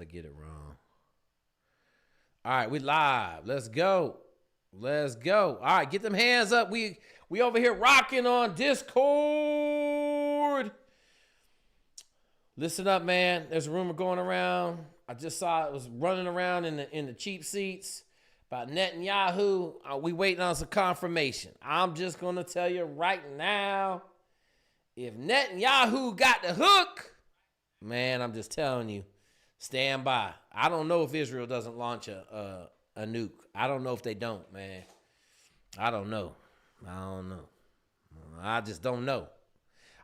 I get it wrong. All right, we live. Let's go. Let's go. All right, get them hands up. We over here rocking on Discord. Listen up, man. There's a rumor going around. I just saw it was running around in the cheap seats about Netanyahu. We waiting on some confirmation. I'm just gonna tell you right now, if Netanyahu got the hook, man, I'm just telling you, stand by. I don't know if Israel doesn't launch a nuke. I don't know if they don't, man. I don't know. I just don't know.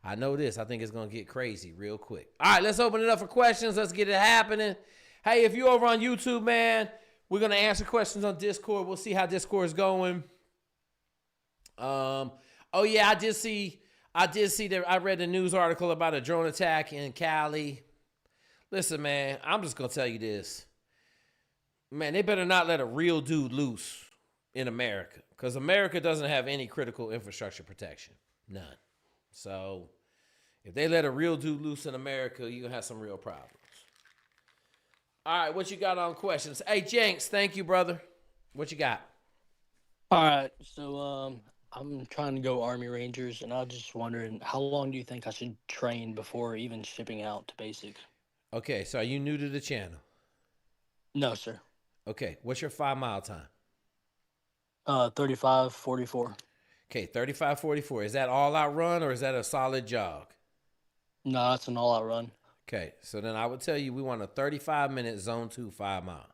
I know this. I think it's going to get crazy real quick. All right, let's open it up for questions. Let's get it happening. Hey, if you're over on YouTube, man, we're going to answer questions on Discord. We'll see how Discord is going. Oh, yeah, I did see that. I read a news article about a drone attack in Cali. Listen, man, I'm just going to tell you this. Man, they better not let a real dude loose in America, because America doesn't have any critical infrastructure protection. None. So if they let a real dude loose in America, you're going to have some real problems. All right, what you got on questions? Hey, Jenks, thank you, brother. What you got? All right, so I'm trying to go Army Rangers, and I was just wondering, how long do you think I should train before even shipping out to basic? Okay, so are you new to the channel? No, sir. Okay, what's your 5-mile time? 35:44. Okay, 35:44. Is that all-out run or is that a solid jog? No, that's an all-out run. Okay, so then I would tell you we want a 35-minute zone 2 5-mile.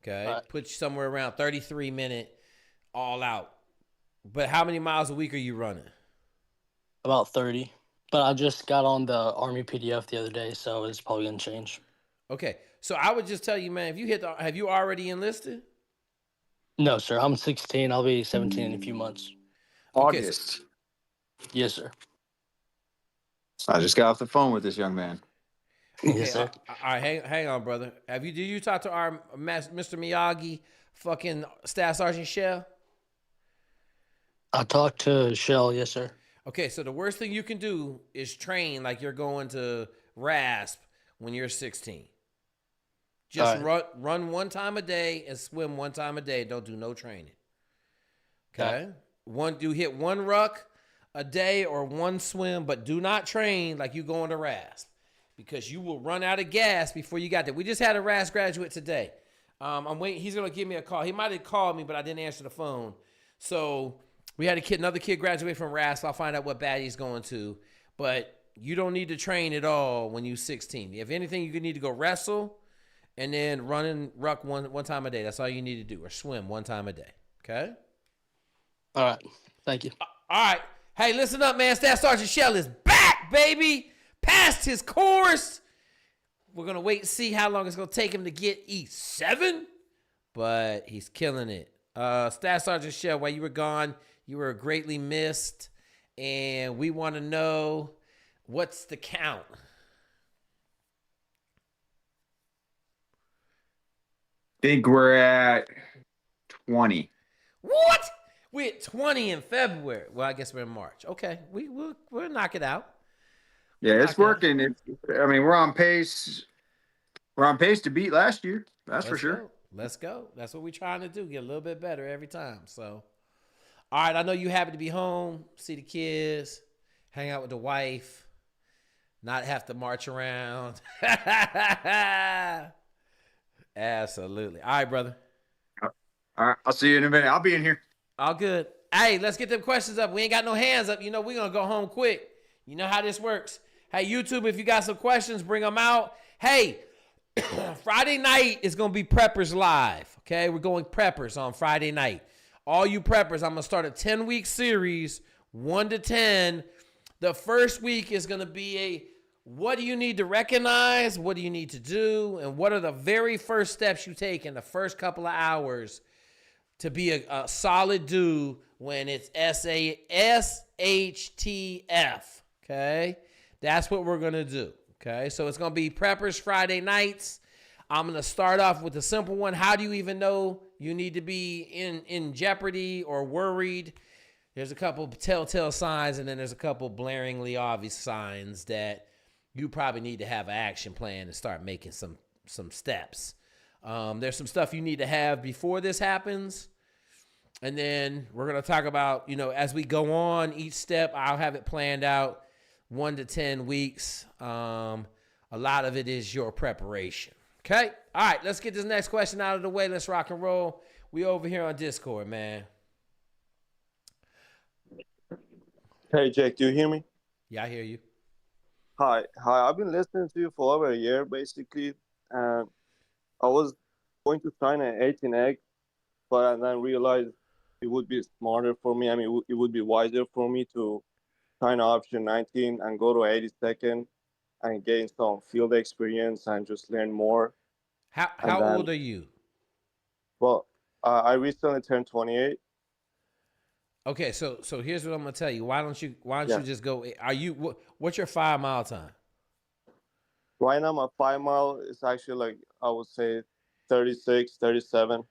Okay, right. Put you somewhere around 33-minute all-out. But how many miles a week are you running? About 30. But I just got on the Army PDF the other day, so it's probably going to change. Okay, so I would just tell you, man, if you have you already enlisted? No, sir. I'm 16. I'll be 17 in a few months. August. Yes, sir. I just got off the phone with this young man. Yes, sir. All right, hang on, brother. Did you talk to our Mr. Miyagi, fucking Staff Sergeant Shell? I talked to Shell. Yes, sir. Okay, so the worst thing you can do is train like you're going to RASP when you're 16. Just run one time a day and swim one time a day. Don't do no training. Okay? Hit one ruck a day or one swim, but do not train like you going to RASP, because you will run out of gas before you got there. We just had a RASP graduate today. I'm waiting. He's going to give me a call. He might have called me, but I didn't answer the phone. So we had another kid graduate from RASP. I'll find out what bat he's going to. But you don't need to train at all when you're 16. If anything, you need to go wrestle and then run and ruck one time a day. That's all you need to do, or swim one time a day. Okay? All right. Thank you. All right. Hey, listen up, man. Staff Sergeant Shell is back, baby. Passed his course. We're going to wait and see how long it's going to take him to get E7, but he's killing it. Staff Sergeant Shell, while you were gone, you were greatly missed, and we want to know, what's the count? Think we're at 20. What? We're at 20 in February. Well, I guess we're in March. Okay, we'll knock it out. Yeah, it's working. We're on pace. We're on pace to beat last year. That's for sure. Let's go. That's what we're trying to do. Get a little bit better every time. So, all right. I know you're happy to be home, see the kids, hang out with the wife, not have to march around. Absolutely. All right, brother. All right. I'll see you in a minute. I'll be in here. All good. Hey, let's get them questions up. We ain't got no hands up. We're going to go home quick. You know how this works. Hey, YouTube, if you got some questions, bring them out. Hey, Friday night is going to be Preppers Live, okay? We're going Preppers on Friday night. All you Preppers, I'm going to start a 10-week series, 1 to 10. The first week is going to be what do you need to recognize, what do you need to do, and what are the very first steps you take in the first couple of hours to be a solid dude when it's SHTF, okay? That's what we're going to do, okay? So it's going to be Preppers Friday nights. I'm going to start off with a simple one. How do you even know you need to be in jeopardy or worried? There's a couple telltale signs, and then there's a couple blaringly obvious signs that you probably need to have an action plan and start making some steps. There's some stuff you need to have before this happens. And then we're going to talk about, as we go on each step, I'll have it planned out 1 to 10 weeks. A lot of it is your preparation. Okay? All right, let's get this next question out of the way. Let's rock and roll. We over here on Discord, man. Hey, Jake, do you hear me? Yeah, I hear you. Hi. I've been listening to you for over a year, basically. And I was going to sign an 18X, but I then realized it would be smarter for me. I mean, it would be wiser for me to sign option 19 and go to 82nd and gain some field experience and just learn more. How old are you? Well, I recently turned 28. Okay, so here's what I'm gonna tell you. Why don't you just go? What's your 5 mile time? Right now, my 5 mile is actually like, I would say 36, 37.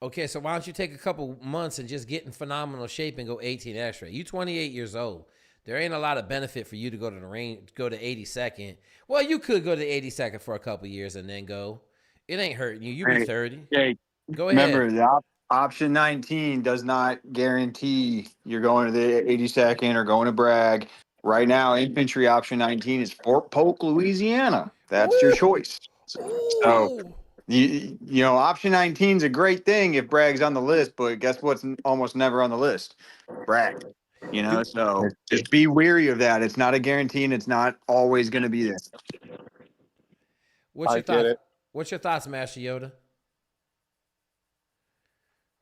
Okay, so why don't you take a couple months and just get in phenomenal shape and go 18 X-ray? You 28 years old. There ain't a lot of benefit for you to go to the range, go to 82nd. Well, you could go to 82nd for a couple years and then go. It ain't hurting you. You be 30. Hey, Go ahead. remember, the option 19 does not guarantee you're going to the 82nd or going to Bragg. Right now, infantry option 19 is Fort Polk, Louisiana. That's your choice. So option 19 is a great thing if Bragg's on the list, but guess what's almost never on the list? Bragg. So just be weary of that. It's not a guarantee, and it's not always going to be there. What's your thoughts? What's your thoughts, Master Yoda?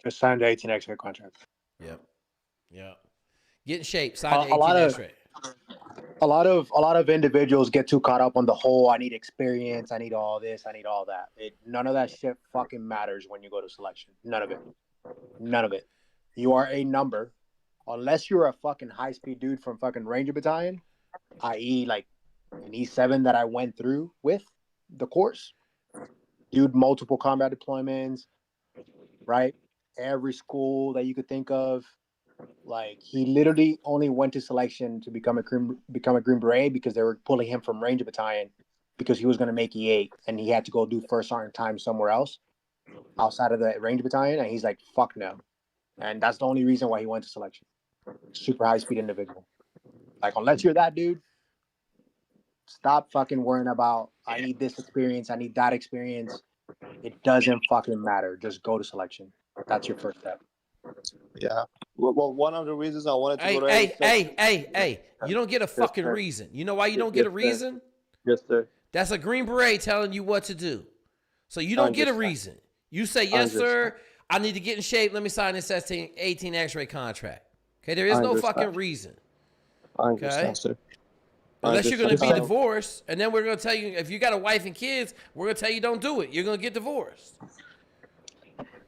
Just signed the 18 X-ray contract. Yep. Get in shape. Sign the 18 X-ray. A lot of individuals get too caught up on the whole, I need experience, I need all this, I need all that. None of that shit fucking matters when you go to selection. None of it. You are a number. Unless you're a fucking high-speed dude from fucking Ranger Battalion, i.e. like an E7 that I went through with the course. Dude, multiple combat deployments, right? Every school that you could think of. Like, he literally only went to selection to become a Green Beret because they were pulling him from Ranger Battalion because he was going to make E8 and he had to go do first sergeant time somewhere else outside of the Ranger Battalion. And he's like, fuck no. And that's the only reason why he went to selection. Super high speed individual. Like, unless you're that dude, stop fucking worrying about, I need this experience, I need that experience. It doesn't fucking matter. Just go to selection. That's your first step. Yeah. Well, one of the reasons I wanted to go to Hey, you don't get a fucking reason. You know why you don't get a reason? Yes, sir. That's a Green Beret telling you what to do. So you don't get a reason. You say, yes, sir, I need to get in shape. Let me sign this 18 X-ray contract. Okay, there is no fucking reason. I understand, sir. Unless you're going to be divorced, and then we're going to tell you, if you got a wife and kids, we're going to tell you don't do it. You're going to get divorced.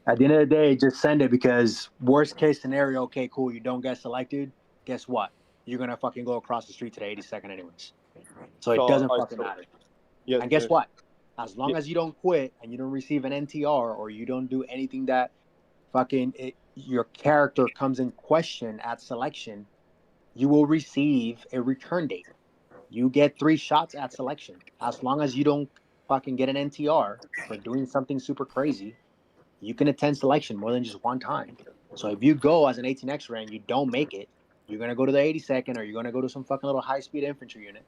At the end of the day, just send it, because worst case scenario, okay, cool, you don't get selected. Guess what? You're going to fucking go across the street to the 82nd anyways. So it doesn't fucking matter. Yes, and guess what? As long as you don't quit and you don't receive an NTR or you don't do anything that fucking your character comes in question at selection, you will receive a return date. You get 3 shots at selection. As long as you don't fucking get an NTR for doing something super crazy, you can attend selection more than just one time. So if you go as an 18 X-ray and you don't make it, you're going to go to the 82nd or you're going to go to some fucking little high-speed infantry unit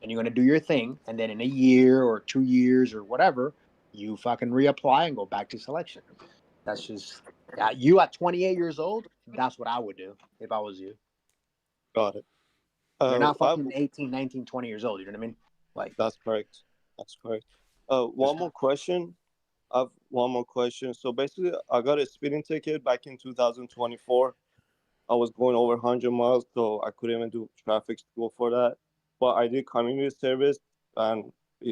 and you're going to do your thing. And then in a year or 2 years or whatever, you fucking reapply and go back to selection. That's just, you at 28 years old, that's what I would do if I was you. Got it. You're not fucking 18, 19, 20 years old. You know what I mean? Like, that's correct. One more question. I have one more question. So basically, I got a speeding ticket back in 2024. I was going over 100 miles, so I couldn't even do traffic school for that. But I did community service, and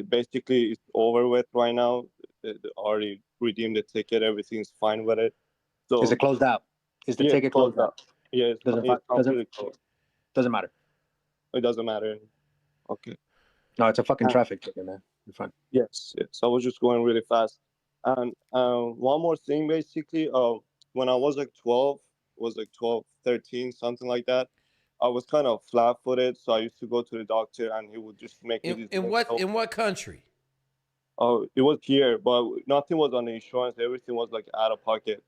basically it's over with right now. They already redeemed the ticket. Everything's fine with it. So is it closed out? Is the ticket closed out? Yeah, it's completely closed. Doesn't matter. It doesn't matter. Okay. No, it's a fucking traffic ticket, man. You're fine. Yes. I was just going really fast. And one more thing, basically, when I was like 12, 13, something like that, I was kind of flat-footed, so I used to go to the doctor, and he would just make me in what country? Oh, it was here, but nothing was on the insurance. Everything was like out of pocket.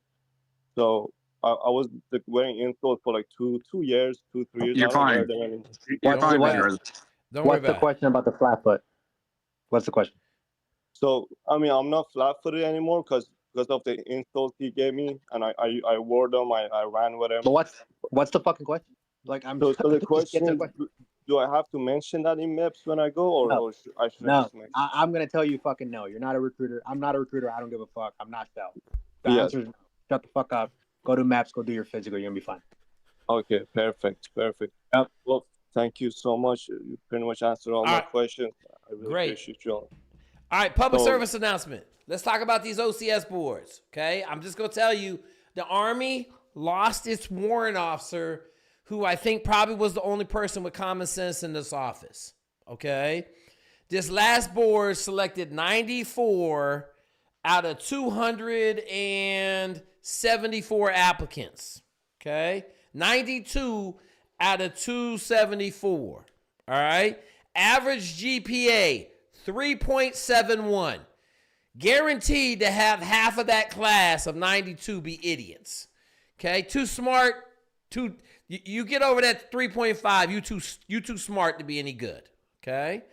So I was like, wearing insoles for like 2 years, 3 years. You're I don't wear fine. them anymore. You're Don't fine, worry Mr. about it. Reza. Don't worry What's the about it. question about the flat foot? What's the question? So I mean, I'm not flat-footed anymore because of the insoles he gave me, and I wore them. I ran with them. But what's the fucking question? Like I'm So the just get question to is, the question. do I have to mention that in MEPS when I go, No. or I shouldn't No, just mention? I'm gonna tell you fucking no. You're not a recruiter. I'm not a recruiter. I don't give a fuck. I'm not Shell. The Yes. answer is no. Shut the fuck up. Go do maps. Go do your physical. You're gonna be fine. Okay, perfect. Yep. Well, thank you so much. You pretty much answered all my Alright. questions. I really Great. appreciate you all. All right, public So- service announcement. Let's talk about these OCS boards, okay? I'm just going to tell you, the Army lost its warrant officer, who I think probably was the only person with common sense in this office, okay? This last board selected 94 out of 274 applicants, okay? 92 out of 274, all right? Average GPA, 3.71. Guaranteed to have half of that class of 92 be idiots. Okay? Too smart. You get over that 3.5, you too smart to be any good. Okay?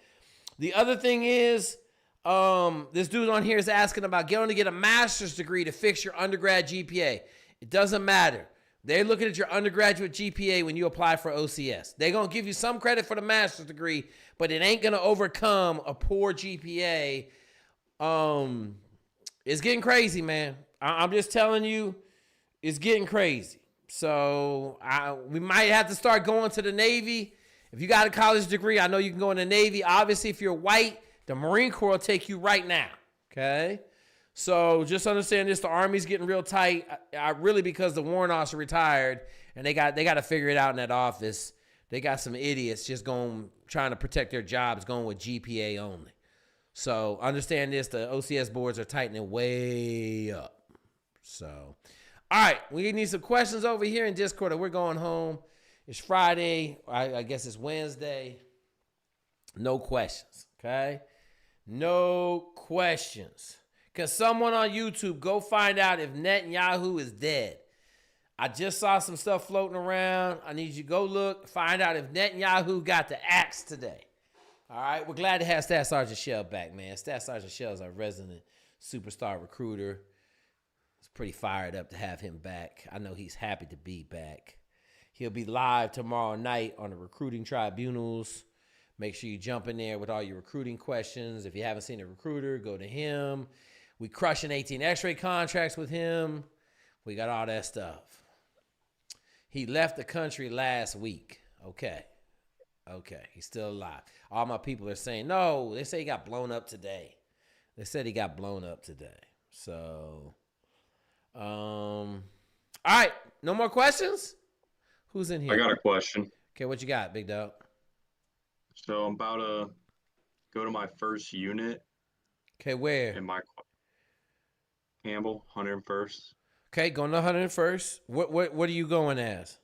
The other thing is, this dude on here is asking about going to get a master's degree to fix your undergrad GPA. It doesn't matter. They're looking at your undergraduate GPA when you apply for OCS. They're going to give you some credit for the master's degree, but it ain't going to overcome a poor GPA. It's getting crazy, man. I'm just telling you, it's getting crazy. So we might have to start going to the Navy. If you got a college degree, I know you can go in the Navy. Obviously, if you're white, the Marine Corps will take you right now. Okay? So just understand this: the Army's getting real tight. Really, because the warrant officer retired, and they got to figure it out in that office. They got some idiots just trying to protect their jobs, going with GPA only. So understand this: the OCS boards are tightening way up. So, all right, we need some questions over here in Discord. We're going home. It's Friday. I guess it's Wednesday. No questions. Okay, no questions. Can someone on YouTube go find out if Netanyahu is dead? I just saw some stuff floating around. I need you to go look, find out if Netanyahu got the axe today. All right, we're glad to have Staff Sergeant Shell back, man. Staff Sergeant Shell is our resident superstar recruiter. It's pretty fired up to have him back. I know he's happy to be back. He'll be live tomorrow night on the recruiting tribunals. Make sure you jump in there with all your recruiting questions. If you haven't seen a recruiter, go to him. We crushing 18 X-ray contracts with him. We got all that stuff. He left the country last week. Okay, he's still alive. All my people are saying, no, they say he got blown up today. They said he got blown up today. So, all right, no more questions? Who's in here? I got a question. Okay, what you got, big dog? So I'm about to go to my first unit Okay, where? in my Campbell, 101st, Okay, going to 101st. What are you going as?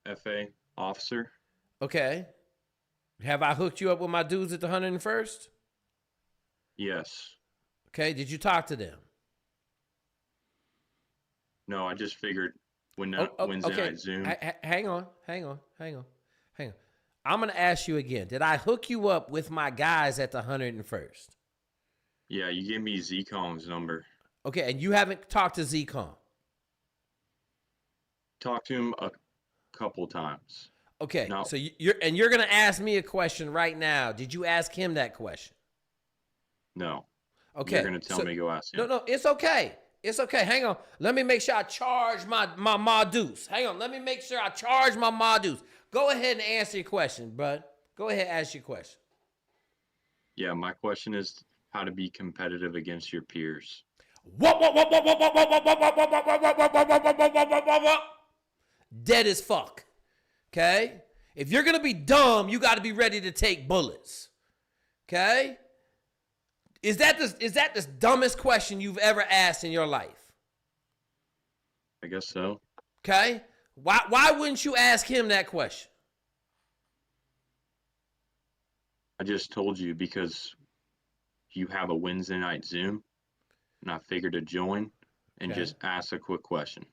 FA officer. Okay. Have I hooked you up with my dudes at the 101st? Yes. Okay, did you talk to them? No, I just figured Wednesday night Zoom. Hang on. I'm going to ask you again. Did I hook you up with my guys at the 101st? Yeah, you gave me ZCOM's number. Okay, and you haven't talked to ZCOM? Talked to him a couple times. Okay, No. so you're going to ask me a question right now. Did you ask him that question? No. Okay. You're going to tell me to go ask him. No, it's okay. It's okay. Hang on. Let me make sure I charge my Madus. Hang on. Let me make sure I charge my Madus. Go ahead and answer your question, bud. Go ahead and ask your question. Yeah, my question is how to be competitive against your peers. Dead as fuck. Okay? If you're going to be dumb, you got to be ready to take bullets. Okay? Is that the dumbest question you've ever asked in your life? I guess so. Okay? Why wouldn't you ask him that question? I just told you because you have a Wednesday night Zoom, and I figured to join and Okay. just ask a quick question.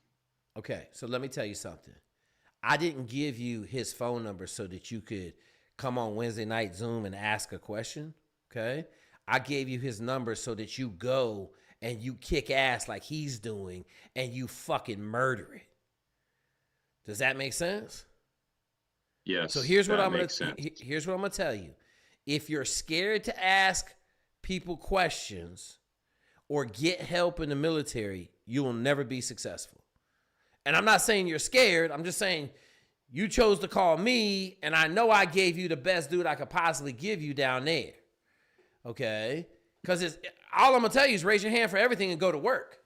Okay, so let me tell you something. I didn't give you his phone number so that you could come on Wednesday night Zoom and ask a question. Okay, I gave you his number so that you go and you kick ass like he's doing and you fucking murder it. Does that make sense? Yes. So here's what that I'm gonna makes sense. here's what I'm gonna tell you. If you're scared to ask people questions or get help in the military, you will never be successful. And I'm not saying you're scared. I'm just saying you chose to call me, and I know I gave you the best dude I could possibly give you down there. Okay? Because all I'm going to tell you is raise your hand for everything and go to work.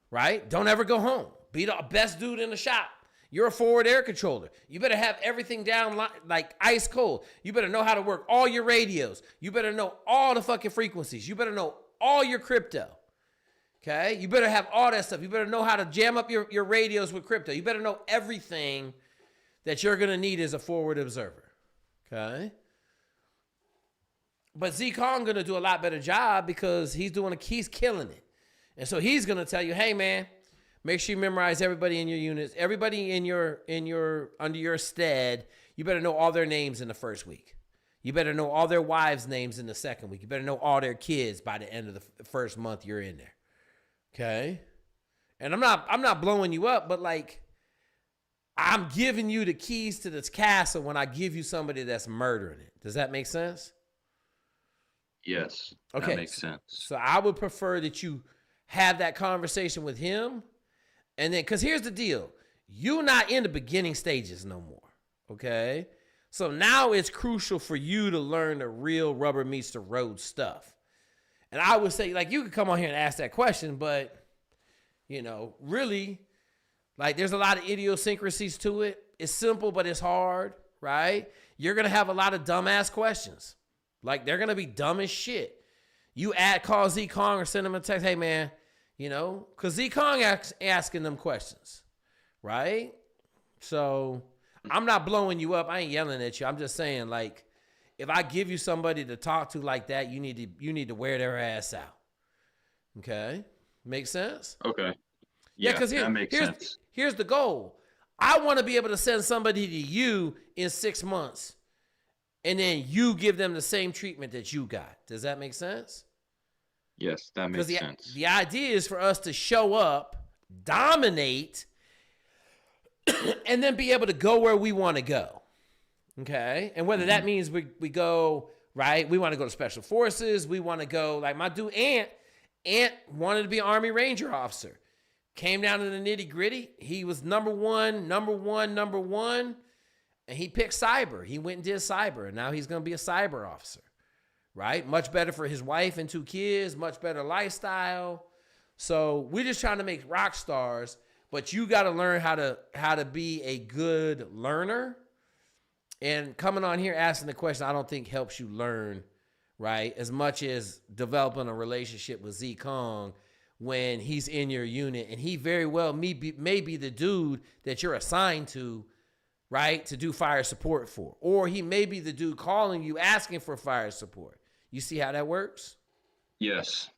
Right? Don't ever go home. Be the best dude in the shop. You're a forward air controller. You better have everything down like ice cold. You better know how to work all your radios. You better know all the fucking frequencies. You better know all your crypto. Okay? You better have all that stuff. You better know how to jam up your radios with crypto. You better know everything that you're going to need as a forward observer. Okay? But Z Kong going to do a lot better job because he's killing it. And so he's going to tell you, hey, man, make sure you memorize everybody in your units, everybody under your stead. You better know all their names in the first week. You better know all their wives' names in the second week. You better know all their kids by the end of the first month you're in there. Okay? And I'm not blowing you up, but like I'm giving you the keys to this castle when I give you somebody that's murdering it. Does that make sense? Yes. Okay. That makes sense. So I would prefer that you have that conversation with him. And then, because here's the deal. You're not in the beginning stages no more. Okay? So now it's crucial for you to learn the real rubber meets the road stuff. And I would say, like, you could come on here and ask that question, but, you know, really, like, there's a lot of idiosyncrasies to it. It's simple, but it's hard, right? You're going to have a lot of dumbass questions. Like, they're going to be dumb as shit. You call Z Kong or send him a text, hey, man, you know, because Z Kong asking them questions, right? So I'm not blowing you up. I ain't yelling at you. I'm just saying, like, if I give you somebody to talk to like that, you need to wear their ass out. Okay? Make sense? Okay. Yeah, because that makes sense. Here's the goal. I want to be able to send somebody to you in 6 months, and then you give them the same treatment that you got. Does that make sense? Yes, that makes sense. The idea is for us to show up, dominate, and then be able to go where we want to go. Okay? And whether that means we go, right? We want to go to Special Forces. We want to go, like my dude Ant wanted to be an Army Ranger officer. Came down to the nitty gritty. He was number one, and he picked cyber. He went and did cyber, and now he's going to be a cyber officer, right? Much better for his wife and 2 kids, much better lifestyle. So we're just trying to make rock stars, but you got to learn how to be a good learner. And coming on here asking the question, I don't think helps you learn, right? As much as developing a relationship with Z Kong when he's in your unit, and he very well may be the dude that you're assigned to, right, to do fire support for. Or he may be the dude calling you asking for fire support. You see how that works? Yes.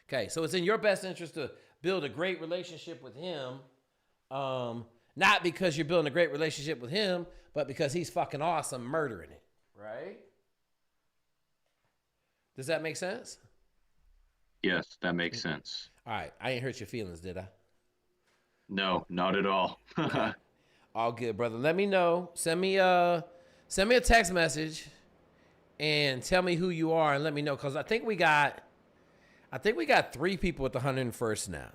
Okay, so it's in your best interest to build a great relationship with him, not because you're building a great relationship with him, but because he's fucking awesome murdering it, right? Does that make sense? Yes, that makes sense. All right, I ain't hurt your feelings, did I? No, not at all. Okay. All good, brother. Let me know. Send me a text message and tell me who you are and let me know, because I think we got 3 people at the 101st now.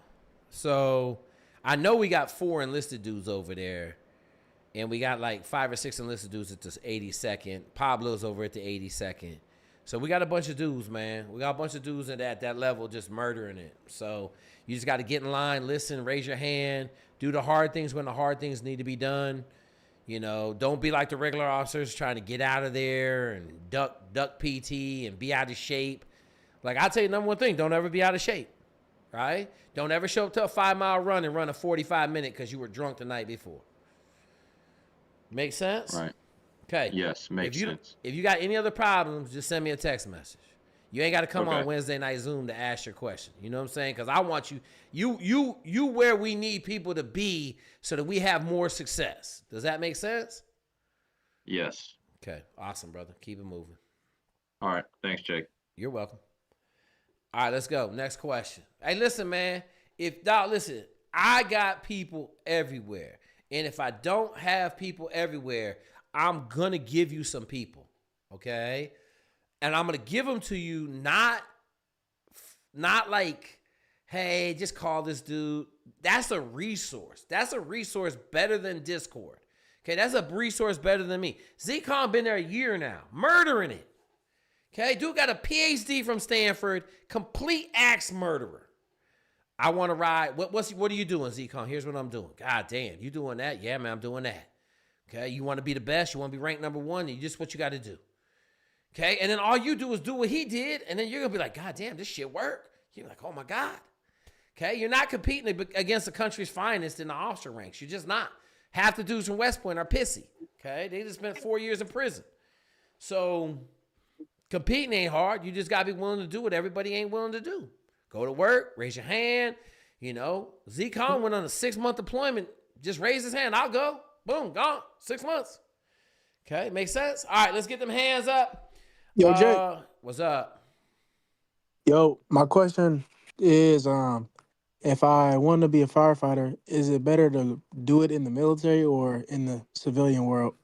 So I know we got 4 enlisted dudes over there, and we got like 5 or 6 enlisted dudes at the 82nd. Pablo's over at the 82nd. So we got a bunch of dudes, man. We got a bunch of dudes at that level just murdering it. So you just got to get in line, listen, raise your hand, do the hard things when the hard things need to be done. You know, don't be like the regular officers trying to get out of there and duck PT and be out of shape. Like, I'll tell you number one thing, don't ever be out of shape, right? Don't ever show up to a 5-mile run and run a 45-minute because you were drunk the night before. Make sense? Right. Okay. Yes, makes sense. If you got any other problems, just send me a text message. You ain't got to come Okay. on Wednesday night Zoom to ask your question. You know what I'm saying? Because I want you where we need people to be so that we have more success. Does that make sense? Yes. Okay, awesome, brother. Keep it moving. All right. Thanks, Jake. You're welcome. All right, let's go. Next question. Hey, listen, man. Listen, I got people everywhere. And if I don't have people everywhere, I'm going to give you some people. Okay? And I'm going to give them to you not like, hey, just call this dude. That's a resource. That's a resource better than Discord. Okay, that's a resource better than me. Z-Con been there a year now, murdering it. Okay, dude got a PhD from Stanford, complete axe murderer. I want to ride. What are you doing, Z-Con? Here's what I'm doing. God damn, you doing that? Yeah, man, I'm doing that. Okay, you want to be the best? You want to be ranked number one? You just what you got to do. Okay, and then all you do is do what he did, and then you're gonna be like, God damn, this shit work. You're like, oh my God. Okay, you're not competing against the country's finest in the officer ranks. You're just not. Half the dudes from West Point are pissy. Okay, they just spent 4 years in prison. So competing ain't hard. You just gotta be willing to do what everybody ain't willing to do. Go to work, raise your hand. You know, Z-Con went on a 6-month deployment. Just raised his hand. I'll go. Boom, gone. 6 months. Okay, makes sense? All right, let's get them hands up. Yo, Jake. What's up? Yo, my question is, if I want to be a firefighter, is it better to do it in the military or in the civilian world?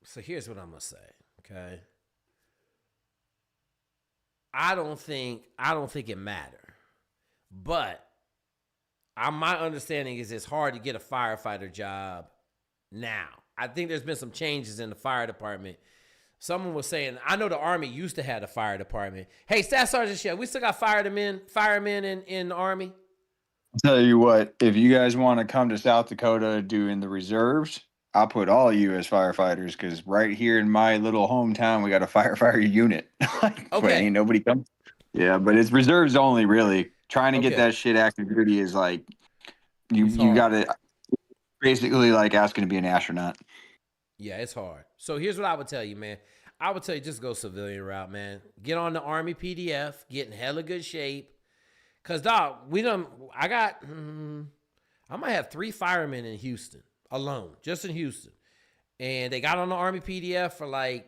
So here's what I'm gonna say, okay? I don't think it matter, but my understanding is it's hard to get a firefighter job now. I think there's been some changes in the fire department. Someone was saying, I know the Army used to have a fire department. Hey, Staff Sergeant Shell, we still got firemen in the Army? I'll tell you what, if you guys want to come to South Dakota doing the reserves, I'll put all of you as firefighters because right here in my little hometown, we got a firefighter unit. But Okay. ain't nobody come. Yeah, but it's reserves only, really. Trying to get Okay. that shit active duty is like, you It's hard. got to basically like asking to be an astronaut. Yeah, it's hard. So here's what I would tell you, man. I would tell you just go civilian route, man. Get on the Army PDF, get in hella good shape. Cause dog, I might have 3 firemen in Houston alone, just in Houston. And they got on the Army PDF for like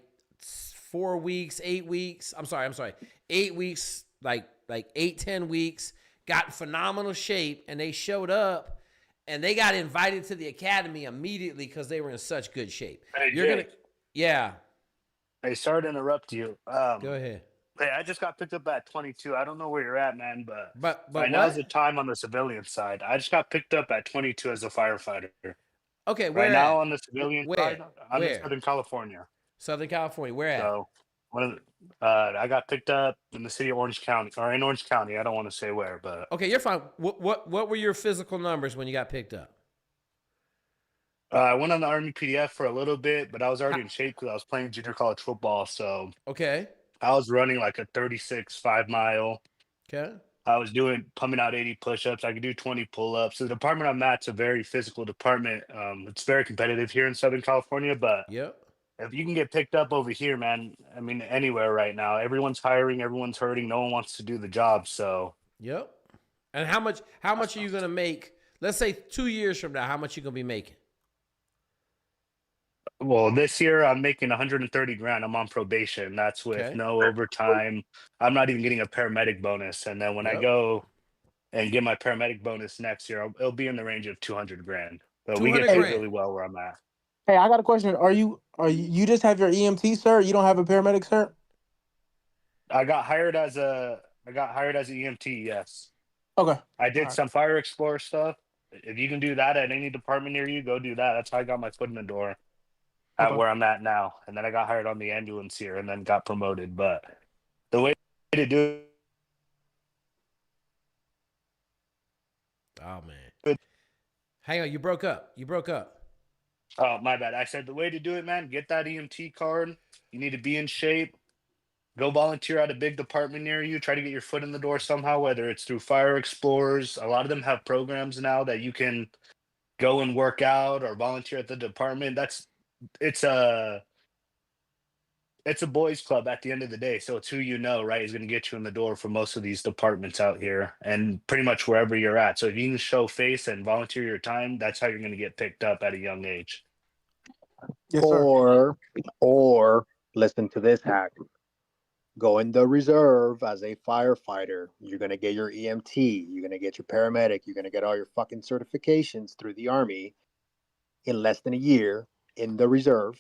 4 weeks, 8 weeks. I'm sorry, 8 weeks, like 8-10 weeks, got in phenomenal shape, and they showed up and they got invited to the academy immediately because they were in such good shape. Hey, You're Jake. yeah. Hey, sorry to interrupt you. Go ahead. Hey, I just got picked up at 22. I don't know where you're at, man, but But now's what? the time on the civilian side. I just got picked up at 22 as a firefighter. Okay, where Right now at? on the civilian Where? side, I'm in Where? Southern California. Southern California. Where at? So I got picked up in the city of Orange County, or in Orange County. I don't want to say where, but Okay, you're fine. What were your physical numbers when you got picked up? I went on the Army PDF for a little bit, but I was already in shape because I was playing junior college football. So Okay. I was running like a 36 5-mile. Okay. I was pumping out 80 push-ups. I could do 20 pull-ups. The department I'm at's a very physical department. It's very competitive here in Southern California, but Yep. if you can get picked up over here, man, I mean, anywhere right now, everyone's hiring, everyone's hurting, no one wants to do the job. So, Yep. And how much are you gonna make? Let's say 2 years from now, how much you gonna be making? well, this year I'm making 130 grand. I'm on probation. That's with Okay. no overtime. I'm not even getting a paramedic bonus. And then when I Yep. go and get my paramedic bonus next year, it'll be in the range of 200 grand. But we 200 get paid grand. really well where I'm at. Hey, I got a question. You just have your EMT, sir? You don't have a paramedic, sir? I got hired as an EMT. Yes, Okay. I did Alright. some fire explorer stuff. If you can do that at any department near you, go do that. That's how I got my foot in the door at Okay. where I'm at now. And then I got hired on the ambulance here, and then got promoted. But the way to do Oh man. it, Hang on, you broke up. oh my bad. I said the way to do it, man. Get that EMT card. You need to be in shape. Go volunteer at a big department near you. Try to get your foot in the door somehow, whether it's through fire explorers. A lot of them have programs now that you can go and work out or volunteer at the department. It's a it's a boys club at the end of the day, so it's who you know, right, is going to get you in the door for most of these departments out here, and pretty much wherever you're at. So if you can show face and volunteer your time, that's how you're going to get picked up at a young age. Yes, sir. Or listen to this hack. Go in the reserve as a firefighter. You're gonna get your EMT. You're gonna get your paramedic. You're gonna get all your fucking certifications through the Army in less than a year in the reserve.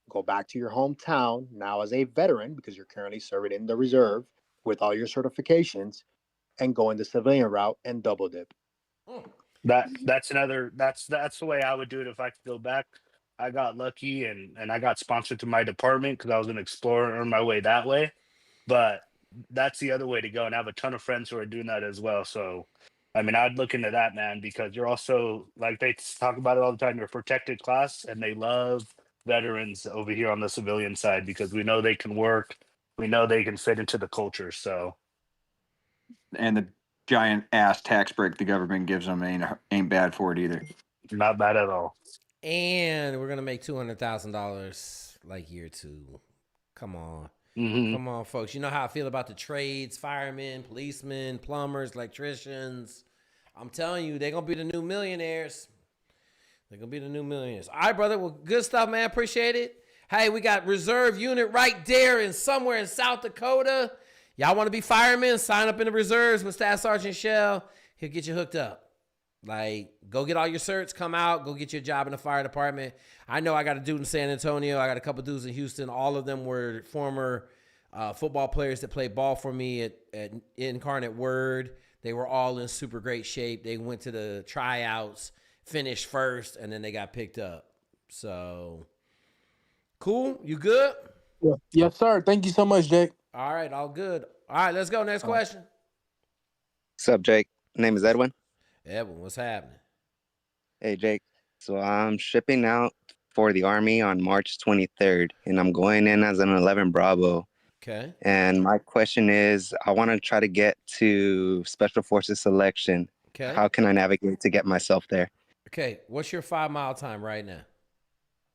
Go back to your hometown now as a veteran because you're currently serving in the reserve with all your certifications, and go in the civilian route and double dip. That's the way I would do it if I could go back. I got lucky and I got sponsored to my department because I was an explorer and earn my way that way. But that's the other way to go, and I have a ton of friends who are doing that as well. So I mean, I'd look into that, man, because you're also, like, they talk about it all the time, you're a protected class, and they love veterans over here on the civilian side because we know they can work, we know they can fit into the culture. So And the giant ass tax break the government gives them ain't bad for it either. not bad at all. And we're gonna make $200,000 like year 2. Come on. Mhm. Come on, folks. You know how I feel about the trades, firemen, policemen, plumbers, electricians. I'm telling you, they're going to be the new millionaires. They're going to be the new millionaires. All right, brother. Well, good stuff, man. Appreciate it. Hey, we got reserve unit right there in somewhere in South Dakota. Y'all want to be firemen? Sign up in the reserves with Staff Sergeant Shell. He'll get you hooked up. Like, go get all your certs, come out, go get your job in the fire department. I know I got a dude in San Antonio. I got a couple dudes in Houston. All of them were former football players that played ball for me at Incarnate Word. They were all in super great shape. They went to the tryouts, finished first, and then they got picked up. So, cool. You good? Yeah. Yes, sir. Thank you so much, Jake. All right, all good. All right, let's go. Next question. What's up, Jake? Name is Edwin. Edwin, what's happening? Hey, Jake. So I'm shipping out for the Army on March 23rd, and I'm going in as an 11 Bravo. Okay. And my question is, I want to try to get to Special Forces selection. Okay. How can I navigate to get myself there? Okay, what's your 5-mile time right now?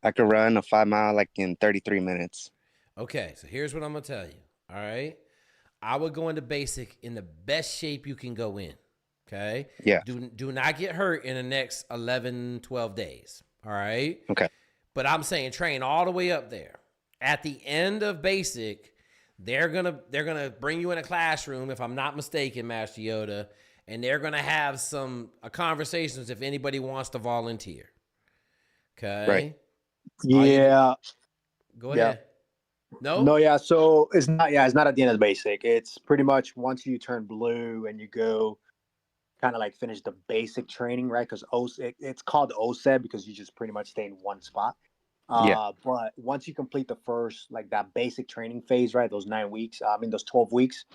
I could run a 5-mile like in 33 minutes. Okay, so here's what I'm going to tell you. All right. I would go into basic in the best shape you can go in. Okay. Yeah. Do not get hurt in the next 11, 12 days. All right. Okay. But I'm saying train all the way up there. At the end of basic, they're gonna bring you in a classroom, if I'm not mistaken, Master Yoda, and they're gonna have some conversations if anybody wants to volunteer. Okay. Right. Yeah. Go ahead. No? No, yeah. So it's not at the end of the basic. It's pretty much once you turn blue and you go kind of like finish the basic training, right? Because it's called OSED because you just pretty much stay in one spot. Yeah. But once you complete the first, like that basic training phase, right? Those 9 weeks, those 12 weeks,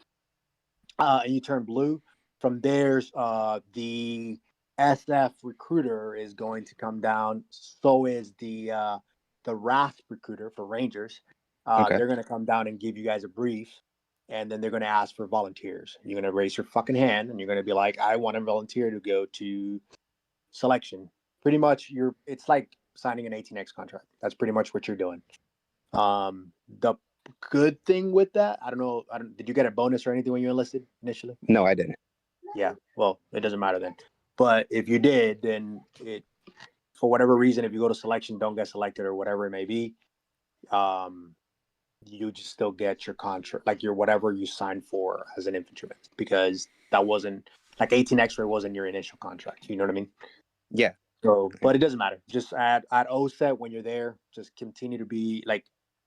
and you turn blue, from there's the SF recruiter is going to come down. So is the RAF recruiter for Rangers. Okay. They're going to come down and give you guys a brief. And then they're going to ask for volunteers. You're going to raise your fucking hand and you're going to be like, I want to volunteer to go to selection. Pretty much it's like signing an 18X contract. That's pretty much what you're doing. The good thing with that, did you get a bonus or anything when you enlisted initially? No, I didn't. Yeah. Well, it doesn't matter then. But if you did, then for whatever reason, if you go to selection, don't get selected or whatever it may be, you just still get your contract, like your whatever you signed for as an infantryman, because that wasn't like 18 X-ray wasn't your initial contract. You know what I mean? Yeah. So, but it doesn't matter. Just at OSET when you're there, just continue to be like,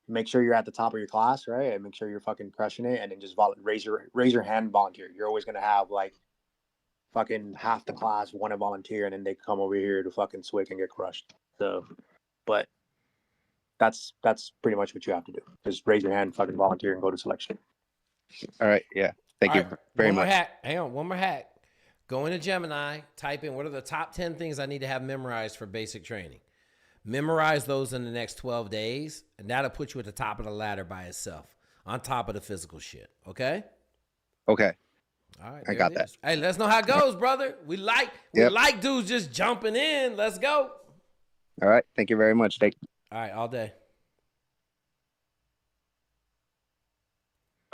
make sure you're at the top of your class, right? And make sure you're fucking crushing it, and then just raise your hand, and volunteer. You're always gonna have like fucking half the class want to volunteer, and then they come over here to fucking SWIC and get crushed. So, but that's pretty much what you have to do. Just raise your hand, fucking volunteer, and go to selection. All right. Yeah. Thank you very much. Hang on, one more hack. Go into Gemini, type in what are the top 10 things I need to have memorized for basic training. Memorize those in the next 12 days, and that'll put you at the top of the ladder by itself, on top of the physical shit. Okay? Okay. All right. I got that. Hey, let us know how it goes, brother. We like dudes just jumping in. Let's go. All right. Thank you very much. All right, all day.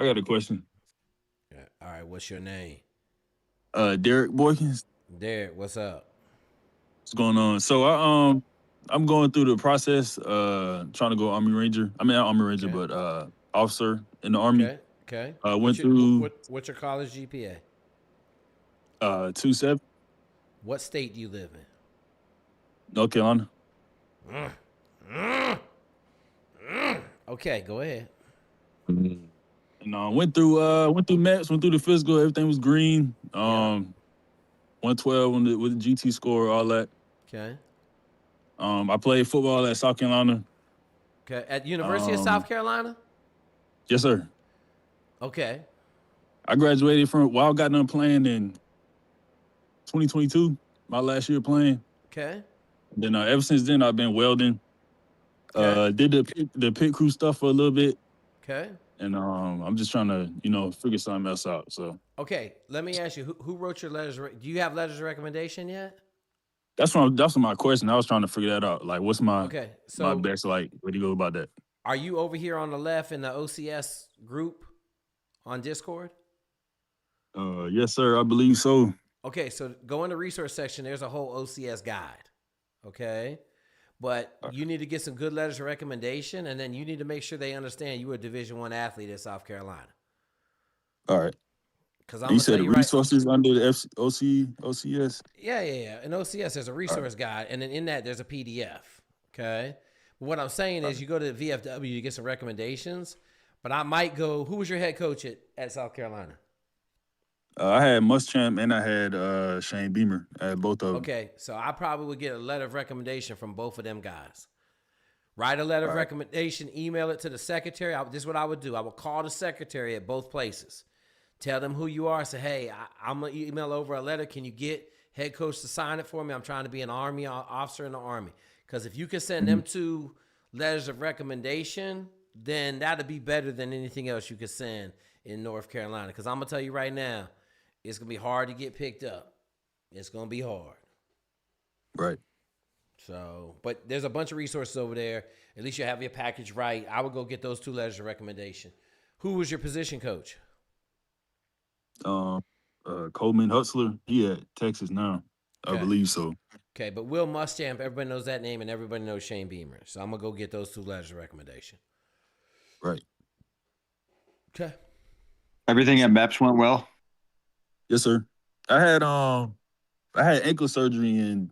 I got a question. Yeah. All right, what's your name? Derek Boykins, Derek, what's up? what's going on? So I'm going through the process, trying to go Army Ranger. I mean, not Army Ranger, Okay. but officer in the Army. Okay. Went through What's your college GPA? 2.7, What state do you live in? North Carolina. Okay, go ahead. And went through MEPS, went through the physical. Everything was green. 112 with the GT score, all that. Okay. I played football at South Carolina. Okay. At University of South Carolina? Yes, sir. Okay. I graduated from I got done playing in 2022, my last year playing. Okay. Then ever since then, I've been welding. Okay. Did the pit crew stuff for a little bit, Okay. and I'm just trying to figure something else out. So Okay. Let me ask you, who wrote your letters? Do you have letters of recommendation yet? that's my question. I was trying to figure that out. Like, what's my Okay. my So best way to go about that? are you over here on the left in the OCS group on Discord? Yes, sir. I believe so. Okay, so go in the resource section. There's a whole OCS guide. Okay. But you need to get some good letters of recommendation, and then you need to make sure they understand you were a Division I athlete at South Carolina. All right. Because You said the resources under the OCS? Yeah. In OCS, there's a resource guide, and then in that, there's a PDF. Okay. But what I'm saying is you go to VFW, you get some recommendations, but I might go, who was your head coach at South Carolina? I had Muschamp and I had Shane Beamer. I had both of them. Okay, so I probably would get a letter of recommendation from both of them guys. Write a letter of recommendation, email it to the secretary. This is what I would do. I would call the secretary at both places. Tell them who you are. Say, hey, I'm going to email over a letter. Can you get head coach to sign it for me? I'm trying to be an Army officer in the Army. Because if you can send them two letters of recommendation, then that'll be better than anything else you could send in North Carolina. Because I'm going to tell you right now, it's going to be hard to get picked up. It's going to be hard. Right. So, but there's a bunch of resources over there. At least you have your package right. I would go get those two letters of recommendation. Who was your position coach? Coleman Hutzler. He at Texas now. I believe so. Okay, but Will Muschamp, everybody knows that name, and everybody knows Shane Beamer. So I'm going to go get those two letters of recommendation. Right. Okay. Everything at MEPS went well? Yes, sir. I had ankle surgery in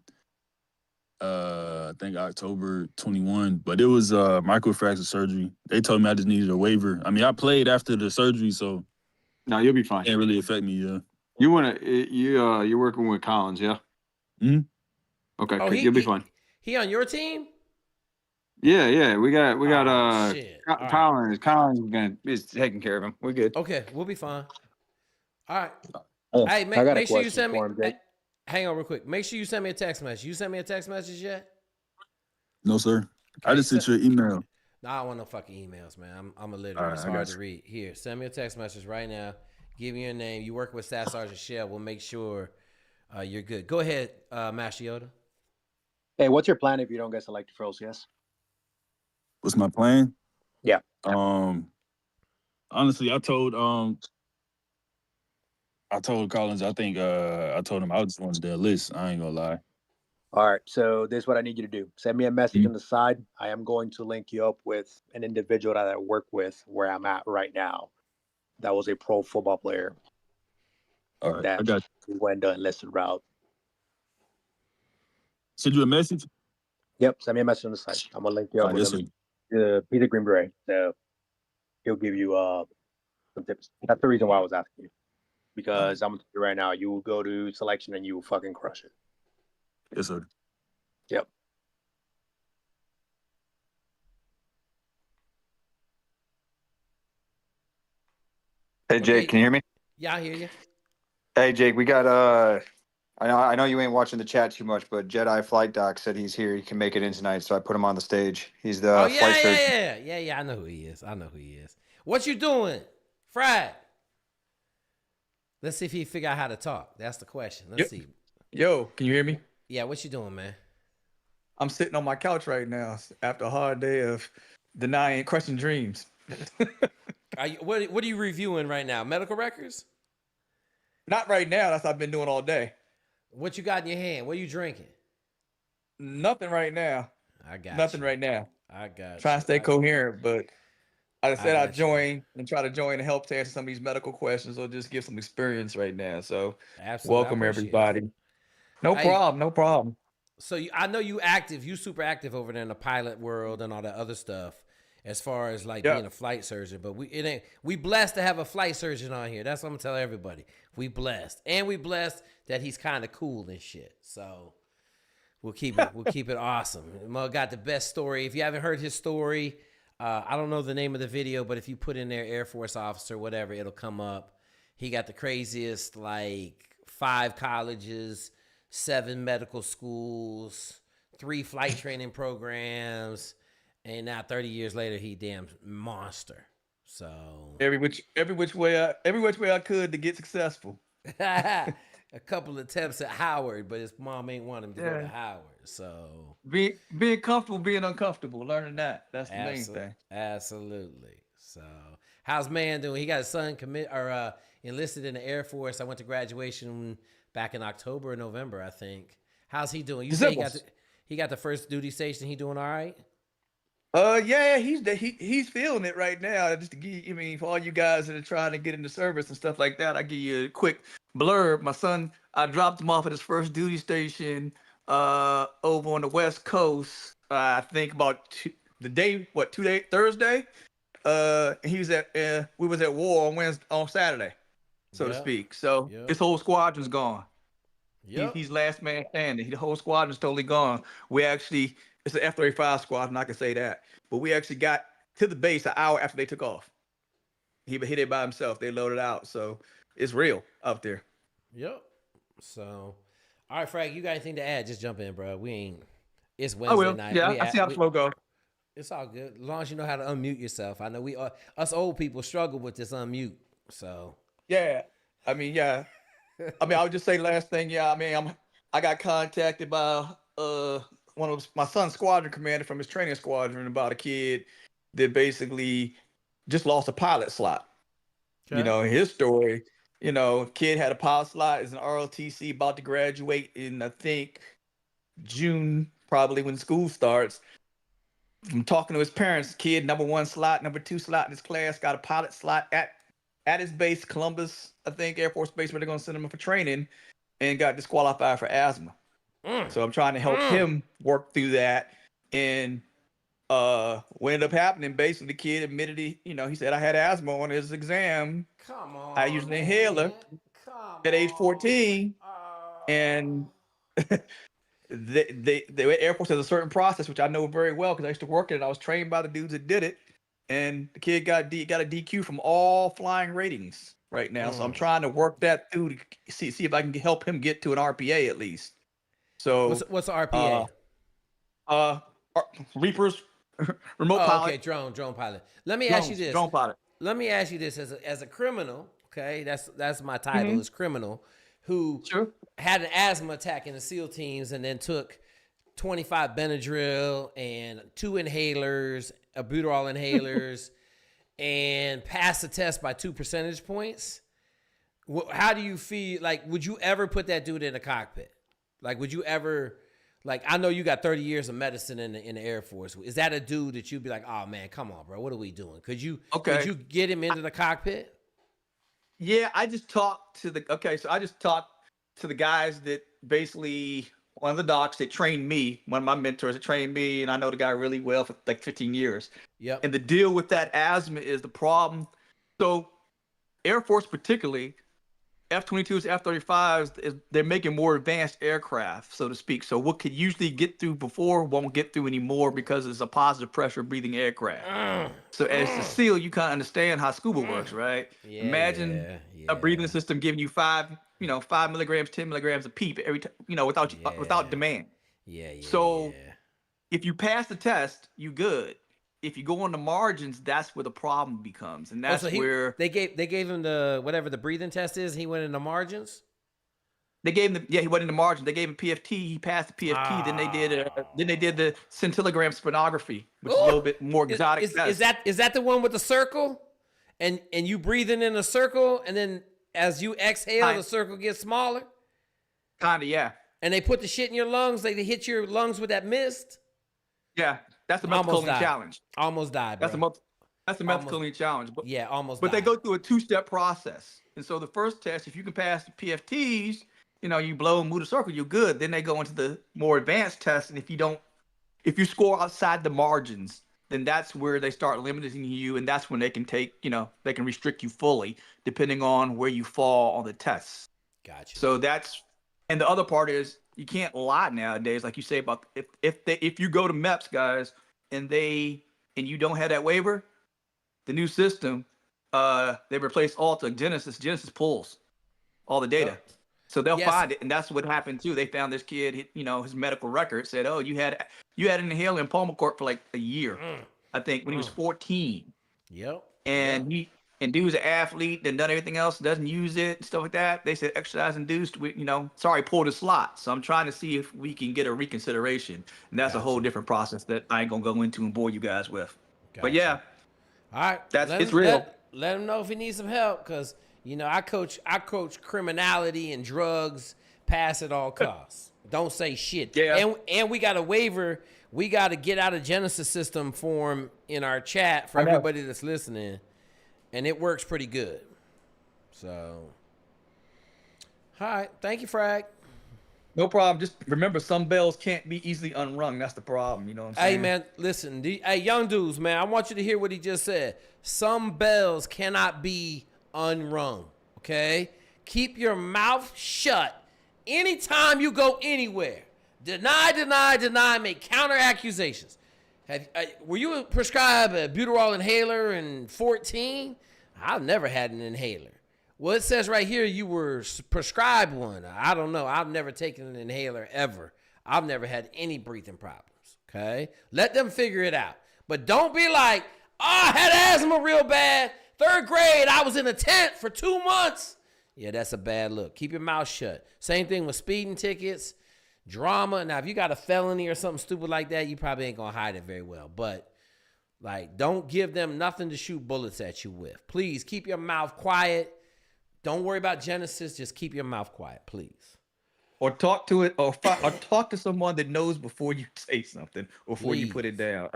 I think October 21, but it was microfracture surgery. They told me I just needed a waiver. I mean, I played after the surgery, so no, you'll be fine. It can't really affect me. Yeah. You're working with Collins, yeah? Hmm. Okay, you'll be fine. He on your team? Yeah. We got shit. Collins. Collins is taking care of him. We're good. Okay, we'll be fine. All right. Oh, Hey, I got a make sure you question send me. for him, Jake. Hang on real quick. Make sure you send me a text message. You sent me a text message yet? No, sir. I just sent you an email. No, I don't want no fucking emails, man. I'm illiterate. It's hard to read. Here, send me a text message right now. Give me your name. You work with Staff Sergeant Shell. We'll make sure you're good. Go ahead, Master Yoda. Hey, what's your plan if you don't get selected for OCS? What's my plan? Yeah. Honestly, I told Collins, I think I told him I just wanted their list. I ain't gonna lie. All right, so this is what I need you to do. Send me a message on the side. I am going to link you up with an individual that I work with where I'm at right now. That was a pro football player. All right, that I got you. Went the enlisted route. Send you a message? Yep, send me a message on the side. I'm gonna link you up with him. Peter Green Beret. So he'll give you some tips. That's the reason why I was asking you. Because I'm gonna tell you right now, you will go to selection and you will fucking crush it. Yes, sir. Yep. Hey, Jake, can you hear me? Yeah, I hear you. Hey, Jake, we got I know you ain't watching the chat too much, but Jedi Flight Doc said he's here. He can make it in tonight, so I put him on the stage. He's the flight surgeon. Yeah. I know who he is. What you doing, Frag? Let's see if he figure out how to talk. That's the question. Let's see. Yo, can you hear me? Yeah, what you doing, man? I'm sitting on my couch right now after a hard day of denying, crushing dreams. What are you reviewing right now? Medical records? Not right now. That's what I've been doing all day. What you got in your hand? What are you drinking? Nothing right now. I got Nothing you. right now. I got Trying you. to stay coherent, but I said I'd got you. join and try to join and help to answer some of these medical questions or just give some experience right now. So Absolutely. I welcome appreciate it. everybody. No Hey, problem. No problem. So I know you active. You super active over there in the pilot world and all that other stuff, as far as like Yeah. being a flight surgeon. But we blessed to have a flight surgeon on here. That's what I'm gonna tell everybody. We blessed, and we blessed that he's kind of cool and shit. So we'll keep it awesome. Mo got the best story. If you haven't heard his story, I don't know the name of the video, but if you put in there Air Force officer, whatever, it'll come up. He got the craziest, like 5 colleges, 7 medical schools, 3 flight training programs, and now 30 years later, he damn monster. So Every which way I could to get successful. a couple attempts at Howard, but his mom ain't want him to go to Howard. So Being comfortable, being uncomfortable, learning that's the main thing. Absolutely. So how's man doing? He got his son enlisted in the Air Force. I went to graduation back in October or November, I think. How's he doing? You say he got the first duty station. He doing all right? Yeah, he's feeling it right now. Just to give, for all you guys that are trying to get into service and stuff like that, I give you a quick blurb. My son, I dropped him off at his first duty station over on the West Coast. I think about Thursday. He was we was at war on Saturday, so to speak. So his whole squadron's gone. He's last man standing. The whole squadron's totally gone. It's an F-35 squadron, I can say that. But we actually got to the base an hour after they took off. He hit it by himself. They loaded out. So it's real up there. Yep. So, all right, Frank, you got anything to add? Just jump in, bro. It's Wednesday night. Yeah, I see how the flow goes. It's all good. As long as you know how to unmute yourself. I know us old people struggle with this unmute. So. Yeah. I would just say last thing. Yeah. I got contacted by one of my son's squadron commander from his training squadron about a kid that basically just lost a pilot slot. Okay. His story, kid had a pilot slot, is an ROTC, about to graduate in, I think, June, probably when school starts. From talking to his parents, kid, number 1 slot, number 2 slot in his class, got a pilot slot at his base, Columbus, I think, Air Force Base, where they're going to send him for training, and got disqualified for asthma. So I'm trying to help him work through that. And what ended up happening, basically the kid admitted he said, I had asthma on his exam. Come on. I used an inhaler at age 14. And the Air Force has a certain process, which I know very well because I used to work it. I was trained by the dudes that did it. And the kid got a DQ from all flying ratings right now. So I'm trying to work that through to see if I can help him get to an RPA at least. So what's RPA? Reapers, remote pilot. Okay, drone pilot. Let me ask you this. Drone pilot. Let me ask you this as a criminal. Okay, that's my title is criminal, who had an asthma attack in the SEAL teams and then took 25 Benadryl and 2 inhalers, albuterol inhalers, and passed the test by 2 percentage points. How do you feel? Like, would you ever put that dude in a cockpit? Like, would you ever, I know you got 30 years of medicine in the Air Force. Is that a dude that you'd be like, oh man, come on, bro, what are we doing? Could you get him into the cockpit? Yeah, I just talked to the guys that basically, one of the docs that trained me, one of my mentors that trained me, and I know the guy really well for like 15 years. Yep. And the deal with that asthma is the problem. So Air Force particularly, F-22s, F-35s, they're making more advanced aircraft, so to speak. So what could usually get through before won't get through anymore because it's a positive pressure breathing aircraft. So as the SEAL, you kind of understand how scuba works, right? Yeah, Imagine a breathing system giving you 5 milligrams, 10 milligrams of PEEP every time, without demand. So if you pass the test, you good. If you go on the margins, that's where the problem becomes, and that's where they gave him the whatever the breathing test is. He went in the margins. They gave him he went in the margins. They gave him PFT. He passed the PFT. Then they did the scintillogram spinography, which is a little bit more exotic. Is that the one with the circle? And you breathing in a circle, and then as you exhale, the circle gets smaller. Kinda, yeah. And they put the shit in your lungs. They hit your lungs with that mist. Yeah, that's the methacholine challenge. Almost died, bro. That's the methacholine challenge. But almost. They go through a 2-step process. And so the first test, if you can pass the PFTs, you blow and move the circle, you're good. Then they go into the more advanced test, and if you score outside the margins, then that's where they start limiting you, and that's when they can they can restrict you fully, depending on where you fall on the tests. Gotcha. So and the other part is you can't lie nowadays, like you say about if you go to MEPS, guys, and you don't have that waiver, the new system, they replace Alta Genesis. Genesis pulls all the data. Yep. So they'll find it, and that's what happened too. They found this kid, his medical record said, "Oh, you had an inhaler in Pulmicort for like a year, I think, when he was 14." Yep. And dude was an athlete, then done everything else, doesn't use it and stuff like that. They said exercise induced. Pulled a slot. So I'm trying to see if we can get a reconsideration, and that's a whole different process that I ain't gonna go into and bore you guys with. But yeah, all right, it's real. Let him know if he needs some help, because I coach criminality and drugs pass at all costs. Don't say shit. Yeah. And we got a waiver. We got to get out of Genesis system form in our chat for everybody that's listening, and it works pretty good. So, all right, thank you, Frag. No problem. Just remember, some bells can't be easily unrung. That's the problem. You know what I'm saying? Hey, man, listen. Hey, young dudes, man, I want you to hear what he just said. Some bells cannot be unrung, okay? Keep your mouth shut anytime you go anywhere. Deny, make counter accusations. Were you prescribed a Buterol inhaler in 14? I've never had an inhaler. Well, it says right here you were prescribed one. I don't know. I've never taken an inhaler ever. I've never had any breathing problems, okay? Let them figure it out. But don't be like, I had asthma real bad. 3rd grade, I was in a tent for 2 months. Yeah, that's a bad look. Keep your mouth shut. Same thing with speeding tickets, drama. Now, if you got a felony or something stupid like that, you probably ain't going to hide it very well. But, don't give them nothing to shoot bullets at you with. Please, keep your mouth quiet. Don't worry about Genesis. Just keep your mouth quiet, please. Or talk to it, or talk to someone that knows before you say something, or before you put it down.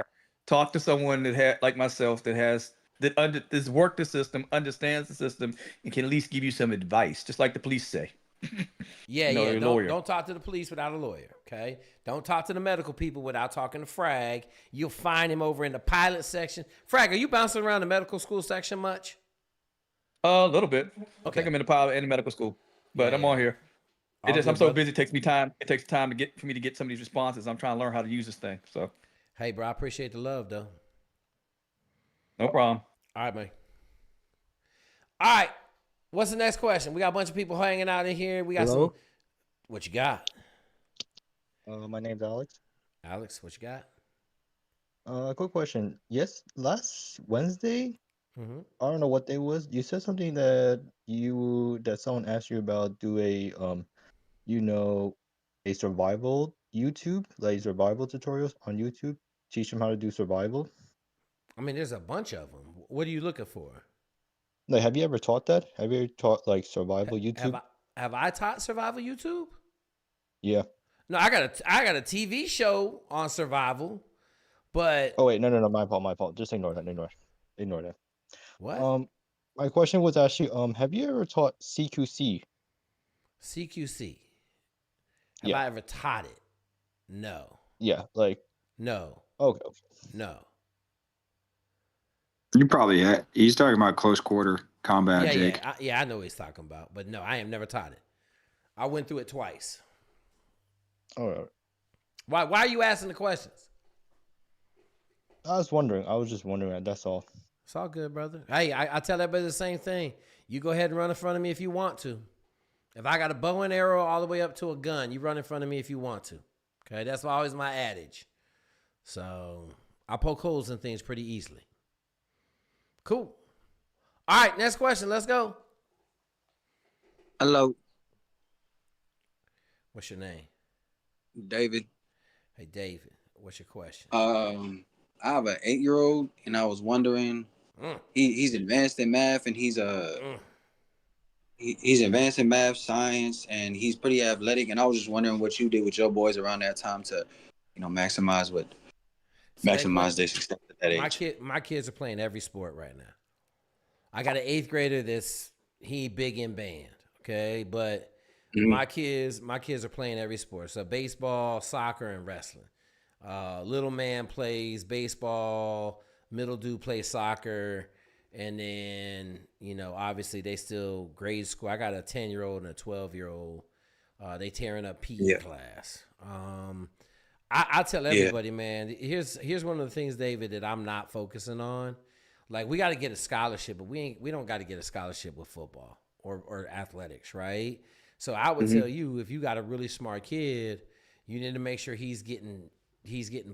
Talk to someone like myself, that's worked the system, understands the system, and can at least give you some advice, just like the police say. Don't talk to the police without a lawyer, okay? Don't talk to the medical people without talking to Frag. You'll find him over in the pilot section. Frag, are you bouncing around the medical school section much? A little bit. Okay. I think I'm in the pilot and the medical school, but I'm on here. I'm so busy. It takes me time. It takes time for me to get some of these responses. I'm trying to learn how to use this thing. So. Hey, bro, I appreciate the love, though. No problem. All right, man. All right. What's the next question? We got a bunch of people hanging out in here. We got some. What you got? My name's Alex. Alex, what you got? Quick question. Yes, last Wednesday, Mm-hmm. I don't know what day it was. You said something that someone asked you about do a a survival YouTube, like survival tutorials on YouTube, teach them how to do survival. I mean, there's a bunch of them. What are you looking for? Like, have you ever taught that? Have you ever taught like survival YouTube? Have I taught survival YouTube? Yeah. No, I got a TV show on survival, but Oh wait, no, my fault. Just ignore that. Ignore that. What? My question was actually, have you ever taught CQC? CQC. Have I ever taught it? No. Yeah, No. Okay. No. You probably he's talking about close quarter combat, Jake. I know what he's talking about, but no, I have never taught it. I went through it twice. All right. Why are you asking the questions? I was just wondering. That's all. It's all good, brother. Hey, I tell everybody the same thing. You go ahead and run in front of me if you want to. If I got a bow and arrow all the way up to a gun, you run in front of me if you want to. Okay, that's always my adage. So I poke holes in things pretty easily. Cool. All right, next question. Let's go. Hello. What's your name? David. Hey, David. What's your question? I have an 8-year-old, and I was wondering he's advanced in math, and he's he's advanced in math, science, and he's pretty athletic. And I was just wondering what you did with your boys around that time to, maximize their success at that age. My kids are playing every sport right now. I got an 8th grader he big in band, okay? But my kids are playing every sport. So baseball, soccer, and wrestling. Little man plays baseball, middle dude plays soccer, and then, obviously they still grade school. I got a 10-year-old and a 12-year-old. They tearing up PE class. I tell everybody, man, here's one of the things, David, that I'm not focusing on. Like, we got to get a scholarship, but we don't got to get a scholarship with football or athletics, right? So I would tell you, if you got a really smart kid, you need to make sure he's getting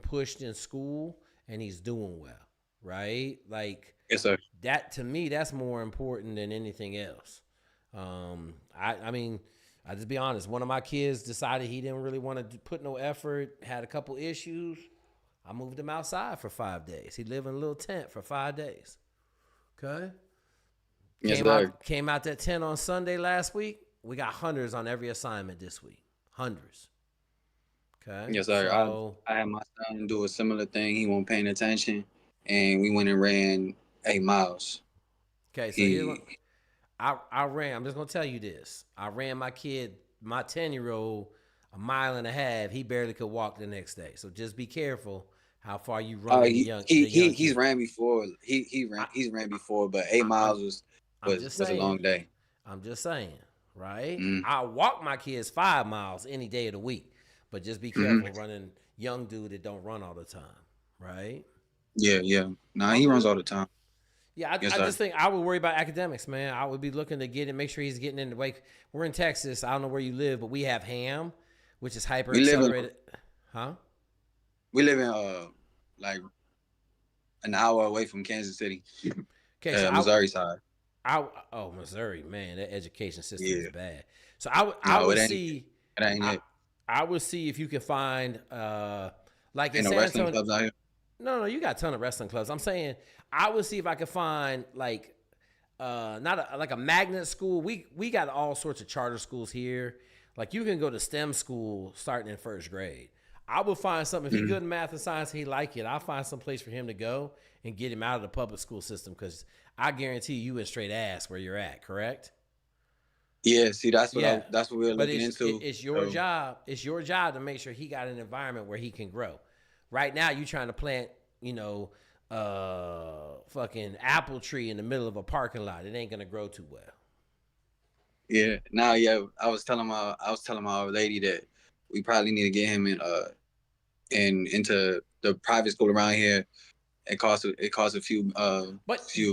pushed in school and he's doing well, right? Like, yes, sir. That, to me, that's more important than anything else. I mean, I just be honest. One of my kids decided he didn't really want to put no effort, had a couple issues. I moved him outside for 5 days. He lived in a little tent for 5 days. Okay? Came out that tent on Sunday last week. We got hundreds on every assignment this week. Hundreds. Okay? Yes, sir. So, I had my son do a similar thing. He wasn't paying attention, and we went and ran 8 miles. Okay, so I ran. I'm just going to tell you this. I ran my 10-year-old, a mile and a half. He barely could walk the next day. So just be careful how far you run. He's ran before. He's ran before, but 8 miles was a long day. I'm just saying, right? I walk my kids 5 miles any day of the week, but just be careful running young dude that don't run all the time, right? Yeah. Nah, he runs all the time. Yeah, I just think I would worry about academics, man. I would be looking to make sure he's getting in the way. We're in Texas. I don't know where you live, but we have ham, which is hyper accelerated. We live in like an hour away from Kansas City. Okay, so Missouri side. Missouri, man, that education system is bad. So I would see. I would see if you can find like in San wrestling clubs out here. No, you got a ton of wrestling clubs. I'm saying I would see if I could find like like a magnet school. We got all sorts of charter schools here. Like, you can go to STEM school starting in 1st grade. I would find something, if he's good in math and science, he like it, I'll find some place for him to go and get him out of the public school system, because I guarantee you in straight ass where you're at, correct? Yeah, see, that's what we're looking into. It's your job. It's your job to make sure he got an environment where he can grow. Right now, you trying to plant, fucking apple tree in the middle of a parking lot. It ain't gonna grow too well. Yeah. I was telling my old lady that we probably need to get him into the private school around here. It costs a few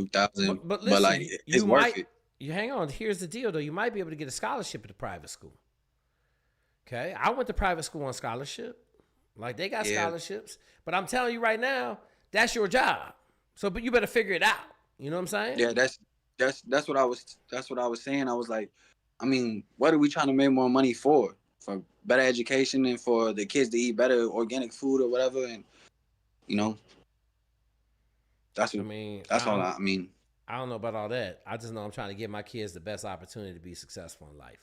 thousand, but listen, like, it's worth it. You hang on. Here's the deal, though. You might be able to get a scholarship at the private school. Okay, I went to private school on scholarship. Like, they got scholarships, but I'm telling you right now, that's your job. So, but you better figure it out. You know what I'm saying? Yeah, that's what I was saying. I was like, I mean, what are we trying to make more money for? For better education and for the kids to eat better organic food or whatever, and that's what all I mean. I don't know about all that. I just know I'm trying to give my kids the best opportunity to be successful in life.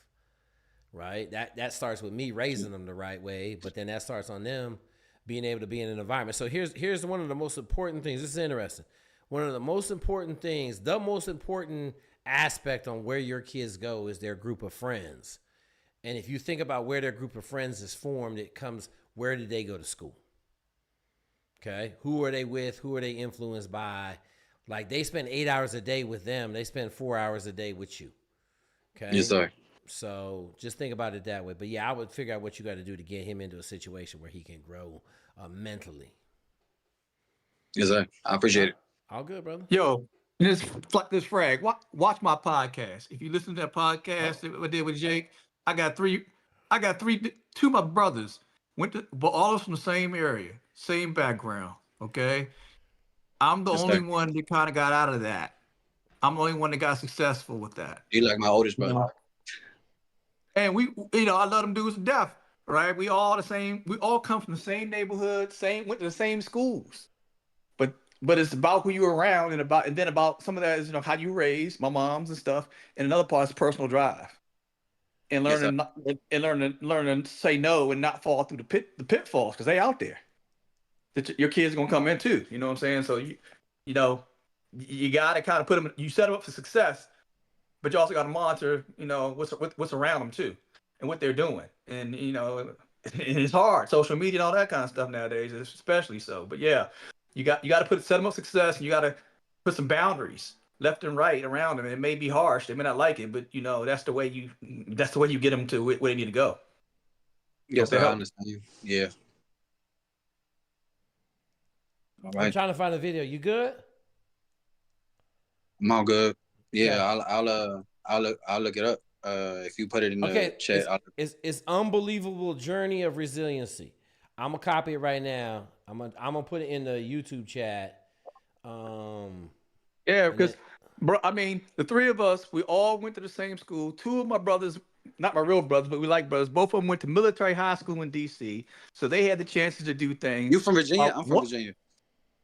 Right? That starts with me raising them the right way, but then that starts on them being able to be in an environment. So here's one of the most important things. This is interesting. One of the most important things, the most important aspect on where your kids go is their group of friends. And if you think about where their group of friends is formed, it comes, where did they go to school? Okay? Who are they with? Who are they influenced by? Like, they spend 8 hours a day with them. They spend 4 hours a day with you. Okay? Yes, sir. So just think about it that way. But yeah, I would figure out what you got to do to get him into a situation where he can grow mentally. Yes, sir. I appreciate it. All good, brother. Yo, this frag. Watch my podcast. If you listen to that podcast that I did with Jake, I got three. Two of my brothers but all of us from the same area, same background. Okay, I'm the only one that kind of got out of that. I'm the only one that got successful with that. You like my oldest brother. And I love them dudes to death, right? We all the same. We all come from the same neighborhood, went to the same schools. But but it's about who you're around and then about some of that is how you raise my moms and stuff, and another part is personal drive and Yes, sir. learning to say no and not fall through the pitfalls because they out there that your kids are gonna come in too. You know what I'm saying? So you know you got to kind of put them. You set them up for success, but you also got to monitor what's around them too and what they're doing. And it's hard, social media and all that kind of stuff nowadays, especially so. But yeah, you got to set them up success, and you got to put some boundaries left and right around them. It may be harsh, they may not like it, but that's the way you get them to where they need to go. Yes, sir, I understand you. Yeah. All I'm right. trying to find a video. You good? I'm all good. Yeah, Okay. I'll look it up. If you put it in the chat, It's unbelievable journey of resiliency. I'm gonna copy it right now. I'm gonna put it in the YouTube chat. Yeah, because bro, I mean, the three of us, we all went to the same school. Two of my brothers, not my real brothers, but we like brothers. Both of them went to military high school in DC, so they had the chances to do things. You from Virginia? I'm from Virginia.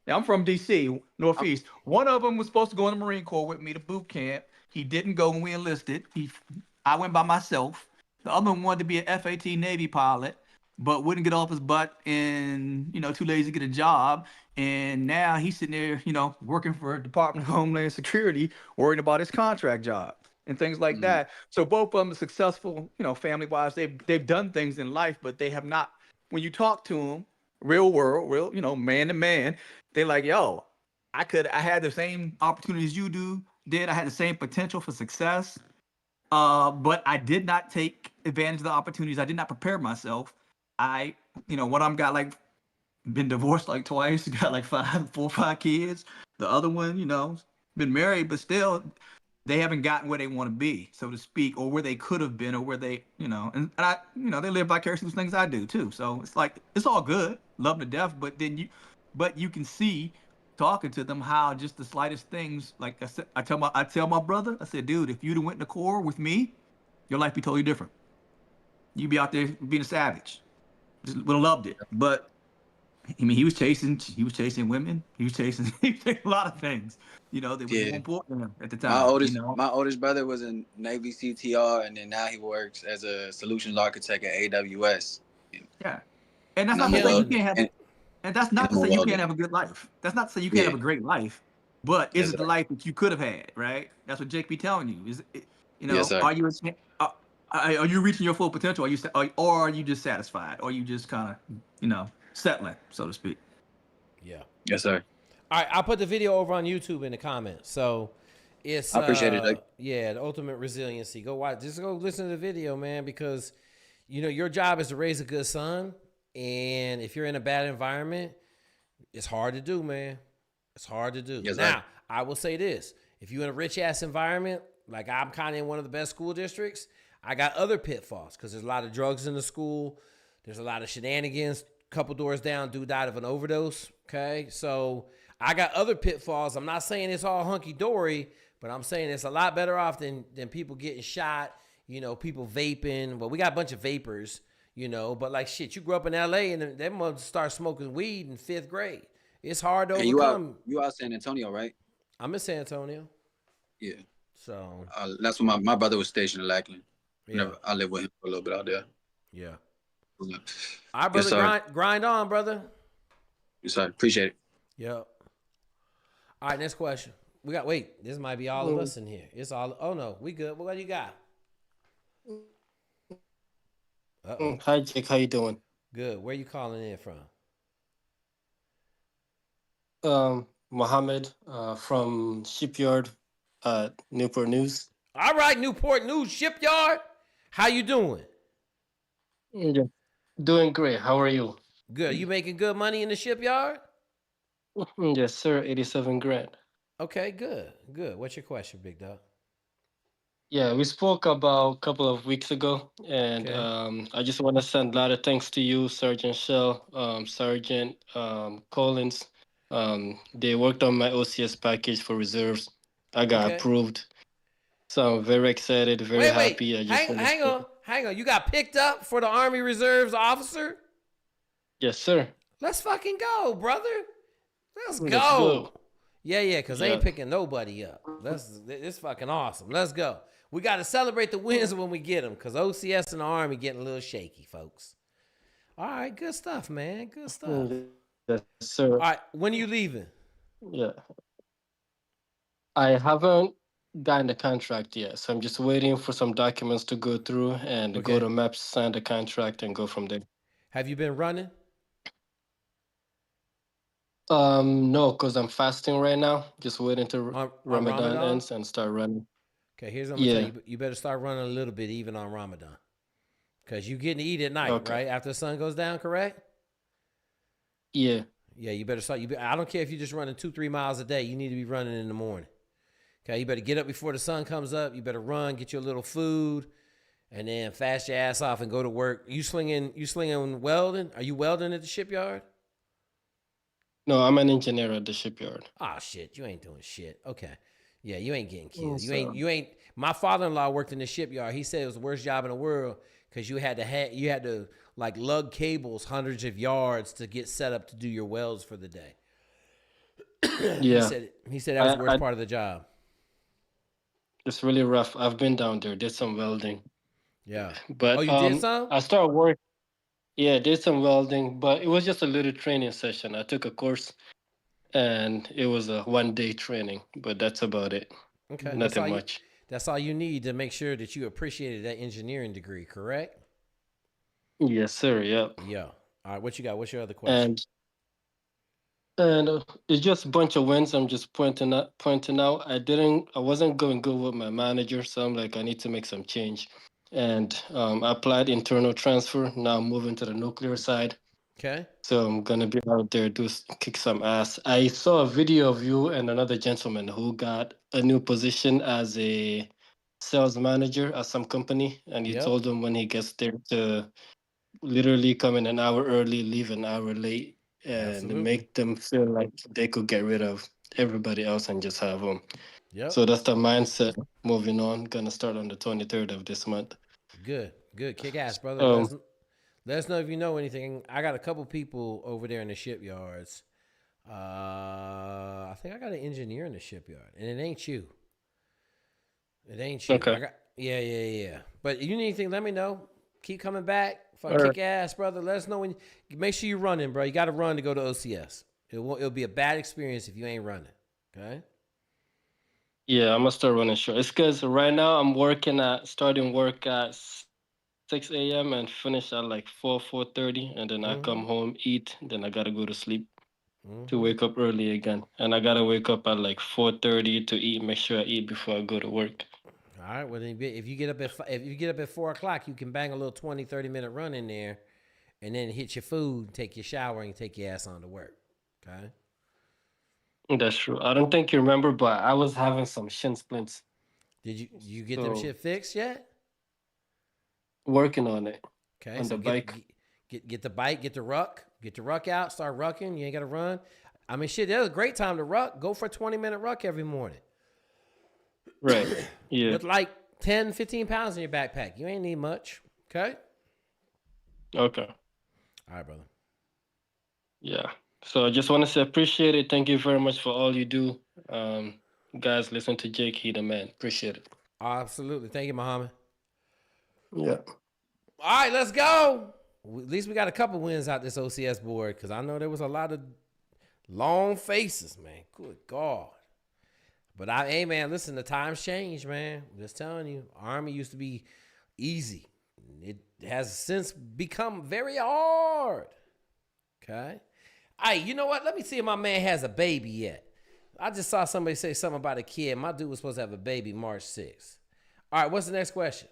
Yeah, I'm from DC, Northeast. One of them was supposed to go in the Marine Corps with me to boot camp. He didn't go when we enlisted. I went by myself. The other one wanted to be an FAT Navy pilot, but wouldn't get off his butt and, too lazy to get a job. And now he's sitting there, working for Department of Homeland Security, worrying about his contract job and things like that. So both of them are successful, family-wise. They've done things in life, but they have not. When you talk to them, real world, man to man, they're like, yo, I had the same opportunities you did. I had the same potential for success. But I did not take advantage of the opportunities. I did not prepare myself. One of them got been divorced twice, got 4 or 5 kids. The other one, been married, but still they haven't gotten where they want to be, so to speak, or where they could have been, or where they, and I, they live vicariously through things I do too. So it's all good, love to death, but you can see talking to them how just the slightest things, like I said, I tell my brother, I said, dude, if you'd have went in the Corps with me, your life be totally different. You'd be out there being a savage. Just would have loved it. But I mean, he was chasing women. He was chasing a lot of things, that was more important to him at the time. My oldest brother was in Navy CTR, and then now he works as a solutions architect at AWS. Yeah, and that's not to say you can't have. And that's not to say you can't have a good life. That's not to say you can't have a great life. But is it the life that you could have had, right? That's what Jake be telling you. Is it, Yes, sir. Are you reaching your full potential? Or are you just satisfied? Or are you just kind of, settling, so to speak? Yeah. Yes, sir. All right, I'll put the video over on YouTube in the comments. So it's I appreciate it, Jake. Yeah, the ultimate resiliency. Go watch. Just go listen to the video, man, because your job is to raise a good son. And if you're in a bad environment, it's hard to do, man. It's hard to do. Yes, now, I will say this. If you're in a rich-ass environment, like I'm kind of in one of the best school districts, I got other pitfalls because there's a lot of drugs in the school. There's a lot of shenanigans. Couple doors down, dude died of an overdose, okay? So I got other pitfalls. I'm not saying it's all hunky-dory, but I'm saying it's a lot better off than people getting shot, people vaping. Well, we got a bunch of vapors. But shit, you grew up in LA and they must start smoking weed in 5th grade. It's hard to overcome. You out San Antonio, right? I'm in San Antonio. Yeah. So that's when my brother was stationed in Lackland. Yeah. I lived with him for a little bit out there. Yeah. All right, brother, yes, grind on, brother. Yes, sir. Appreciate it. Yep. All right, next question. This might be all of us in here. It's all, oh no, we good. What do you got? Uh-oh. Hi, Jake. How you doing? Good. Where you calling in from? Mohammed from Shipyard, Newport News. All right, Newport News Shipyard. How you doing? Yeah. Doing great. How are you? Good. You making good money in the shipyard? Yes, sir. 87 grand. Okay, good. Good. What's your question, big dog? Yeah, we spoke about a couple of weeks ago, and I just want to send a lot of thanks to you, Sergeant Shell, Sergeant Collins. They worked on my OCS package for reserves. I got approved. So I'm very excited, very happy. Hang on. You got picked up for the Army Reserves officer? Yes, sir. Let's fucking go, brother. Let's Let's go. go. Yeah, because they ain't picking nobody up. It's fucking awesome. Let's go. We got to celebrate the wins when we get them, because OCS and the Army getting a little shaky, folks. All right, good stuff, man. Good stuff. Yes, sir. All right, when are you leaving? Yeah. I haven't gotten the contract yet, so I'm just waiting for some documents to go through and go to MEPS, sign the contract, and go from there. Have you been running? No, because I'm fasting right now. Just waiting to on Ramadan ends and start running. Okay, here's what I'm gonna tell you. You better start running a little bit even on Ramadan, because you getting to eat at night, right after the sun goes down. Correct? Yeah. Yeah, you better start. I don't care if you're just running 2-3 miles a day. You need to be running in the morning. Okay, you better get up before the sun comes up. You better run, get your little food, and then fast your ass off and go to work. You slinging welding? Are you welding at the shipyard? No, I'm an engineer at the shipyard. Oh shit, you ain't doing shit. Okay. Yeah, you ain't getting killed. You ain't. My father-in-law worked in the shipyard. He said it was the worst job in the world because you had to like lug cables hundreds of yards to get set up to do your welds for the day. Yeah. He said that was the worst part of the job. It's really rough. I've been down there, did some welding. Yeah. But you did some? I started work. Yeah, did some welding, but it was just a little training session. I took a course and it was a 1-day training, but that's about it. Okay. Nothing much. That's all you need to make sure that you appreciated that engineering degree, correct? Yes, sir. Yep. Yeah. All right. What you got? What's your other question? And it's just a bunch of wins. I'm just pointing out. I wasn't going good with my manager, so I'm like, I need to make some change. And I applied internal transfer. Now I'm moving to the nuclear side. Okay. So I'm gonna be out there, kick some ass. I saw a video of you and another gentleman who got a new position as a sales manager at some company, and he told them when he gets there to literally come in an hour early, leave an hour late, and make them feel like they could get rid of everybody else and just have them. Yep. So that's the mindset. Moving on, gonna start on the 23rd of this month. Good. Kick ass, brother. Let us know if you know anything. I got a couple people over there in the shipyards. I think I got an engineer in the shipyard, and it ain't you. It ain't you. Okay. Yeah. But you need anything, let me know. Keep coming back. Kick ass, brother. Let us know when. Make sure you're running, bro. You got to run to go to OCS. It'll be a bad experience if you ain't running. Okay. Yeah, I'm gonna start running short. It's because right now I'm starting work at 6 a.m. and finish at like 4:30, and then I come home, eat, then I gotta go to sleep to wake up early again, and I gotta wake up at like 4:30 to eat. Make sure I eat before I go to work. All right. Well, then if you get up at 4 o'clock, you can bang a little 20-30 minute run in there, and then hit your food, take your shower, and take your ass on to work. Okay. That's true. I don't think you remember, but I was having some shin splints. Did you get them shit fixed yet? Working on it. Okay. On so the bike. Get the bike, get the ruck out, start rucking. You ain't got to run. I mean, shit, that was a great time to ruck. Go for a 20-minute ruck every morning. Right. Yeah. With like 10, 15 pounds in your backpack. You ain't need much. Okay? Okay. All right, brother. Yeah. So I just want to say appreciate it. Thank you very much for all you do. Guys, listen to Jake. He the man. Appreciate it. Absolutely. Thank you, Muhammad. Yeah. All right, let's go. At least we got a couple wins out this OCS board, because I know there was a lot of long faces, man. Good God. But hey, man, listen, the times change, man. I'm just telling you. Army used to be easy. It has since become very hard. Okay? Hey, you know what? Let me see if my man has a baby yet. I just saw somebody say something about a kid. My dude was supposed to have a baby March 6th. All right, what's the next question?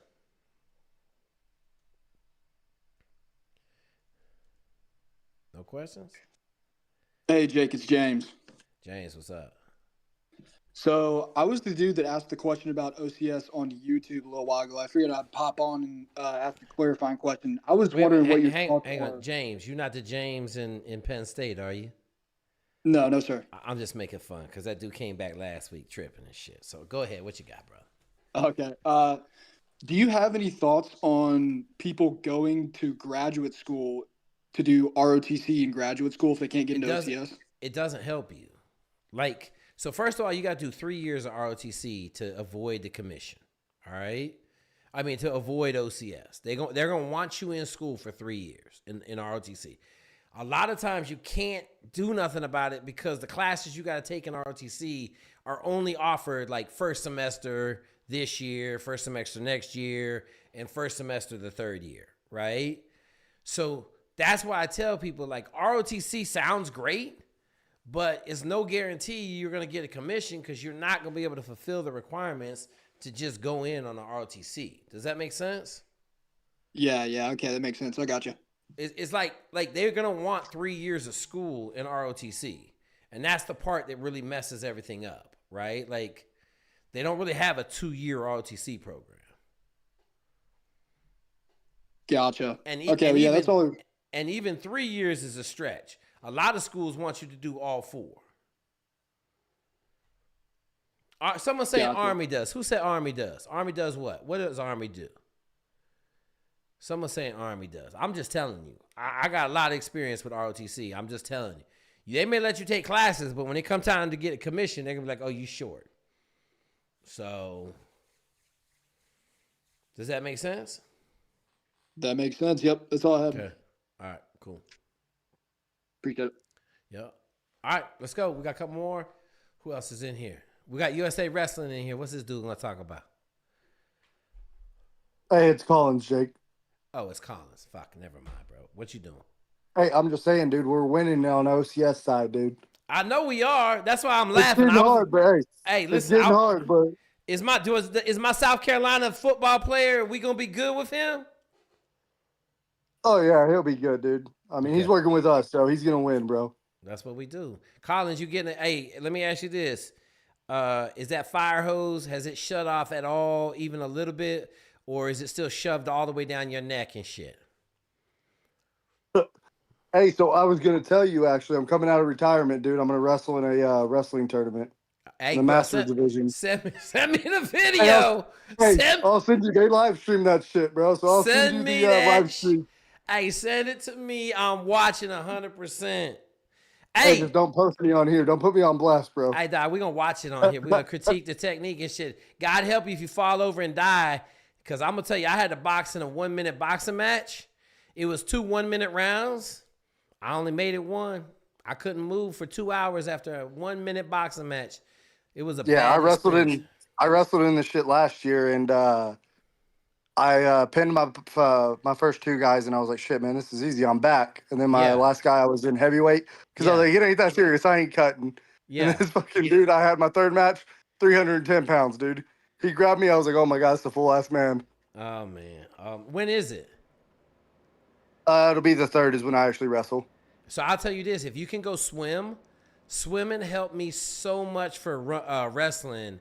No questions? Hey, Jake, it's James. James, what's up? So I was the dude that asked the question about OCS on YouTube a little while ago. I figured I'd pop on and ask a clarifying question. I was wondering what your thoughts hang were. on, James. You're not the James in Penn State, are you? No, sir. I'm just making fun because that dude came back last week tripping and shit. So go ahead. What you got, bro? Okay. Do you have any thoughts on people going to graduate school to do ROTC in graduate school if they can't get into OCS? it doesn't help you. Like, so first of all, you got to do 3 years of ROTC to avoid the commission. All right. I mean, to avoid OCS. They're going to want you in school for 3 years in ROTC. A lot of times you can't do nothing about it because the classes you got to take in ROTC are only offered like first semester this year, first semester next year, and first semester the third year, right? So that's why I tell people, like, ROTC sounds great, but it's no guarantee you're going to get a commission because you're not going to be able to fulfill the requirements to just go in on the ROTC. Does that make sense? Yeah. Okay, that makes sense. I got you. It's like they're going to want 3 years of school in ROTC. And that's the part that really messes everything up, right? Like, they don't really have a 2-year ROTC program. Gotcha. And okay, yeah, that's all. And even 3 years is a stretch. A lot of schools want you to do all 4. Someone saying Gotcha. Army does. Who said Army does? Army does what? What does Army do? Someone saying Army does. I'm just telling you. I got a lot of experience with ROTC. I'm just telling you. They may let you take classes, but when it comes time to get a commission, they're going to be like, oh, you short. So, does that make sense? That makes sense. Yep, that's all I have. Okay. All right, cool. Appreciate it. Yep. All right, let's go. We got a couple more. Who else is in here? We got USA Wrestling in here. What's this dude going to talk about? Hey, it's Collins, Jake. Oh, it's Collins. Fuck, never mind, bro. What you doing? Hey, I'm just saying, dude, we're winning on OCS side, dude. I know we are. That's why I'm laughing. It's getting hard, but hey, listen. It's getting hard, but is my South Carolina football player? We gonna be good with him? oh yeah, he'll be good, dude. I mean, he's working with us, so he's gonna win, bro. That's what we do. Collins, you getting it? Hey, let me ask you this: is that fire hose? Has it shut off at all, even a little bit, or is it still shoved all the way down your neck and shit? Hey, so I was gonna tell you actually, I'm coming out of retirement, dude. I'm gonna wrestle in a wrestling tournament. Hey, the Masters division. Send me the video. I'll send you. They live stream that shit, bro. So I'll send you the live stream. Hey, send it to me. I'm watching 100%. Hey, just don't post me on here. Don't put me on blast, bro. Hey, dog, we're gonna watch it on here. We're gonna critique the technique and shit. God help you if you fall over and die. Cause I'm gonna tell you, I had to box in a 1-minute boxing match. It was 2 1-minute rounds. I only made it 1. I couldn't move for 2 hours after a 1-minute boxing match. It was a bad I wrestled experience. I wrestled in this shit last year, and I pinned my first 2 guys, and I was like, shit, man, this is easy. I'm back. And then my last guy, I was in heavyweight because I was like, it ain't that serious. I ain't cutting. Yeah. And this fucking dude, I had my 3rd match, 310 pounds, dude. He grabbed me. I was like, oh my God, it's a full ass man. Oh man. When is it? It'll be the 3rd is when I actually wrestle. So I'll tell you this: if you can go swim, swimming helped me so much for wrestling.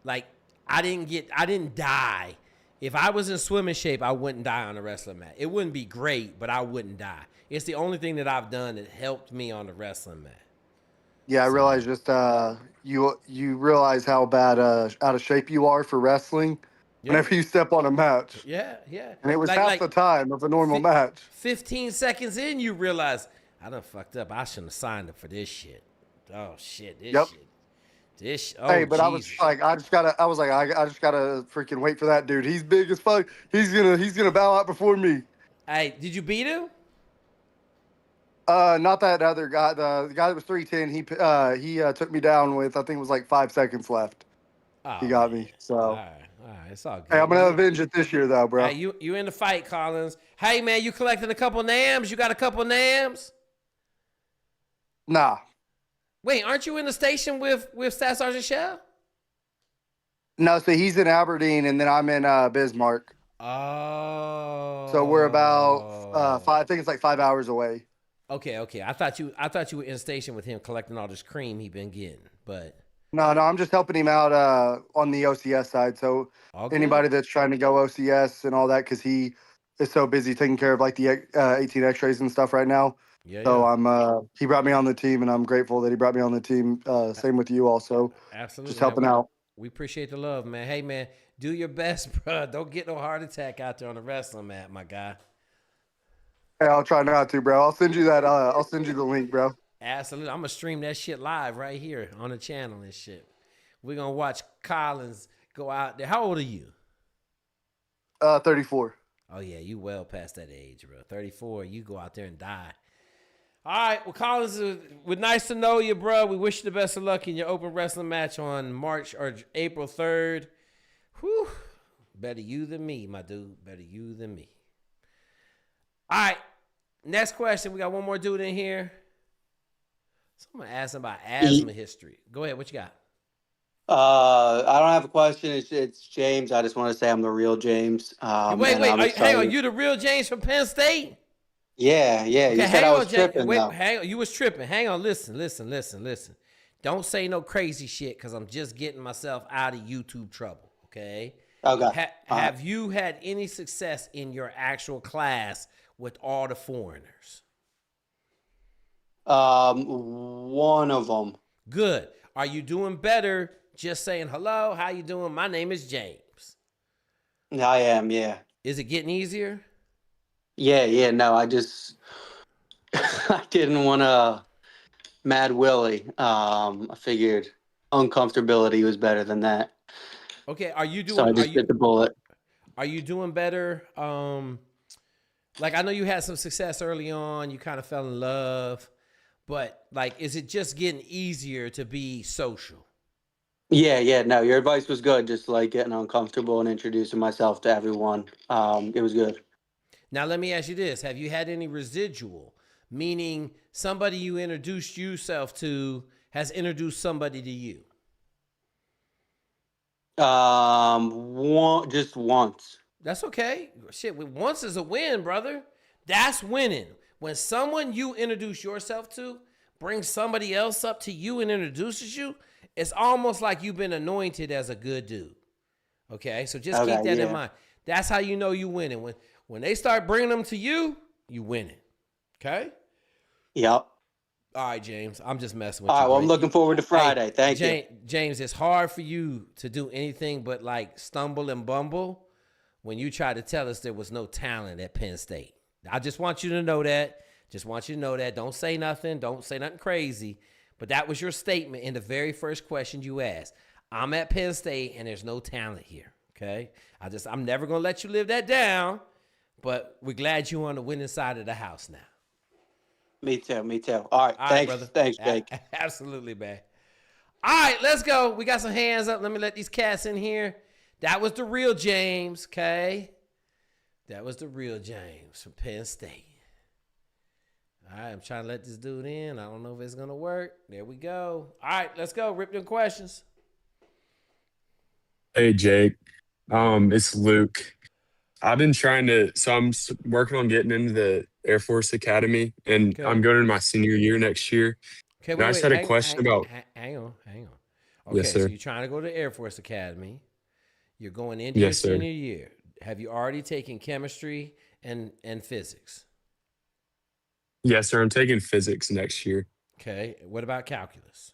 Like I didn't die. If I was in swimming shape, I wouldn't die on a wrestling mat. It wouldn't be great, but I wouldn't die. It's the only thing that I've done that helped me on the wrestling mat. Yeah, I realized just you realize how bad out of shape you are for wrestling whenever you step on a match. Yeah. And it was half the time of a normal match. 15 seconds in, you realize I done fucked up. I shouldn't have signed up for this shit. Oh shit, this shit. Hey, but Jesus. I just gotta freaking wait for that dude. He's big as fuck. He's gonna bow out before me. Hey, did you beat him? Not that other guy. The guy that was 310. He took me down with, I think it was like 5 seconds left. Oh, he got me. So. All right, it's all good. Hey, I'm gonna avenge it this year, though, bro. Hey, you in the fight, Collins? Hey, man, you collecting a couple names? You got a couple names? Nah. Wait, aren't you in the station with Staff Sergeant Shell? No, so he's in Aberdeen, and then I'm in Bismarck. Oh. So we're about I think it's like 5 hours away. Okay. I thought you were in the station with him collecting all this cream he been getting, but. No, I'm just helping him out on the OCS side. So anybody that's trying to go OCS and all that, because he is so busy taking care of like the 18 X-rays and stuff right now. Yeah. So he brought me on the team, and I'm grateful that he brought me on the team. Same with you also. Absolutely. Just helping out. We appreciate the love, man. Hey, man, do your best, bro. Don't get no heart attack out there on the wrestling mat, my guy. Hey, I'll try not to, bro. I'll send you that. I'll send you the link, bro. Absolutely. I'm going to stream that shit live right here on the channel and shit. We're going to watch Collins go out there. How old are you? 34. Oh, yeah, you well past that age, bro. 34, you go out there and die. All right, well, Collins, we're nice to know you, bro. We wish you the best of luck in your open wrestling match on March or April 3rd. Whew. Better you than me, my dude. Better you than me. All right, next question. We got one more dude in here. Someone asked about asthma history. Go ahead, what you got? I don't have a question. It's James. I just want to say I'm the real James. Wait, hang on. You the real James from Penn State? Yeah. Okay, you said I was tripping. Wait, hang on. You was tripping. Hang on. Listen. Don't say no crazy shit because I'm just getting myself out of YouTube trouble. Okay. Okay. Have you had any success in your actual class with all the foreigners? One of them. Good. Are you doing better just saying hello? How you doing? My name is James. I am. Yeah. Is it getting easier? Yeah. No, I just I didn't want to Mad Willie. I figured uncomfortability was better than that. Okay. Are you doing? So I just bit the bullet. Are you doing better? Like I know you had some success early on. You kind of fell in love, but like, is it just getting easier to be social? Yeah. No, your advice was good. Just like getting uncomfortable and introducing myself to everyone. It was good. Now, let me ask you this. Have you had any residual, meaning somebody you introduced yourself to has introduced somebody to you? Just once. That's okay. Shit, once is a win, brother. That's winning. When someone you introduce yourself to brings somebody else up to you and introduces you, it's almost like you've been anointed as a good dude. Okay? So just keep that in mind. That's how you know you winning. When they start bringing them to you, you winning. Okay? Yep. All right, James. I'm just messing with you. All right, well, I'm looking forward to Friday. Thank you. James, it's hard for you to do anything but like stumble and bumble when you try to tell us there was no talent at Penn State. I just want you to know that. Don't say nothing. Don't say nothing crazy. But that was your statement in the very first question you asked. I'm at Penn State and there's no talent here. Okay? I'm never going to let you live that down. But we're glad you're on the winning side of the house now. Me too. All right, thanks, brother. Thanks, Jake. Absolutely, man. All right, let's go. We got some hands up. Let me let these cats in here. That was the real James, okay? That was the real James from Penn State. All right, I'm trying to let this dude in. I don't know if it's going to work. There we go. All right, let's go. Rip them questions. Hey, Jake. It's Luke. I've been I'm working on getting into the Air Force Academy, and I'm going into my senior year next year. Okay, I just had a question about. Hang on. Okay, Yes, sir. So you're trying to go to the Air Force Academy. You're going into Yes, your sir. senior year. Have you already taken chemistry and physics? Yes, sir. I'm taking physics next year. Okay. What about calculus?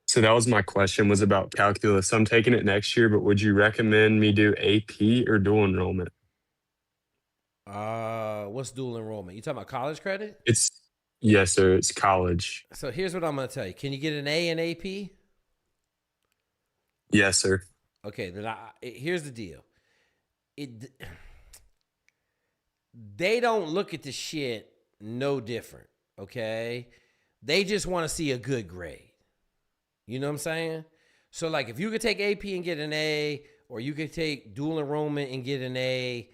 So that was my question, was about calculus. I'm taking it next year, but would you recommend me do AP or dual enrollment? What's dual enrollment? You talking about college credit? Yes, sir. It's college. So here's what I'm going to tell you. Can you get an A in AP? Yes, sir. Okay, then here's the deal. They don't look at the shit no different, okay? They just want to see a good grade. You know what I'm saying? So, like, if you could take AP and get an A, or you could take dual enrollment and get an A,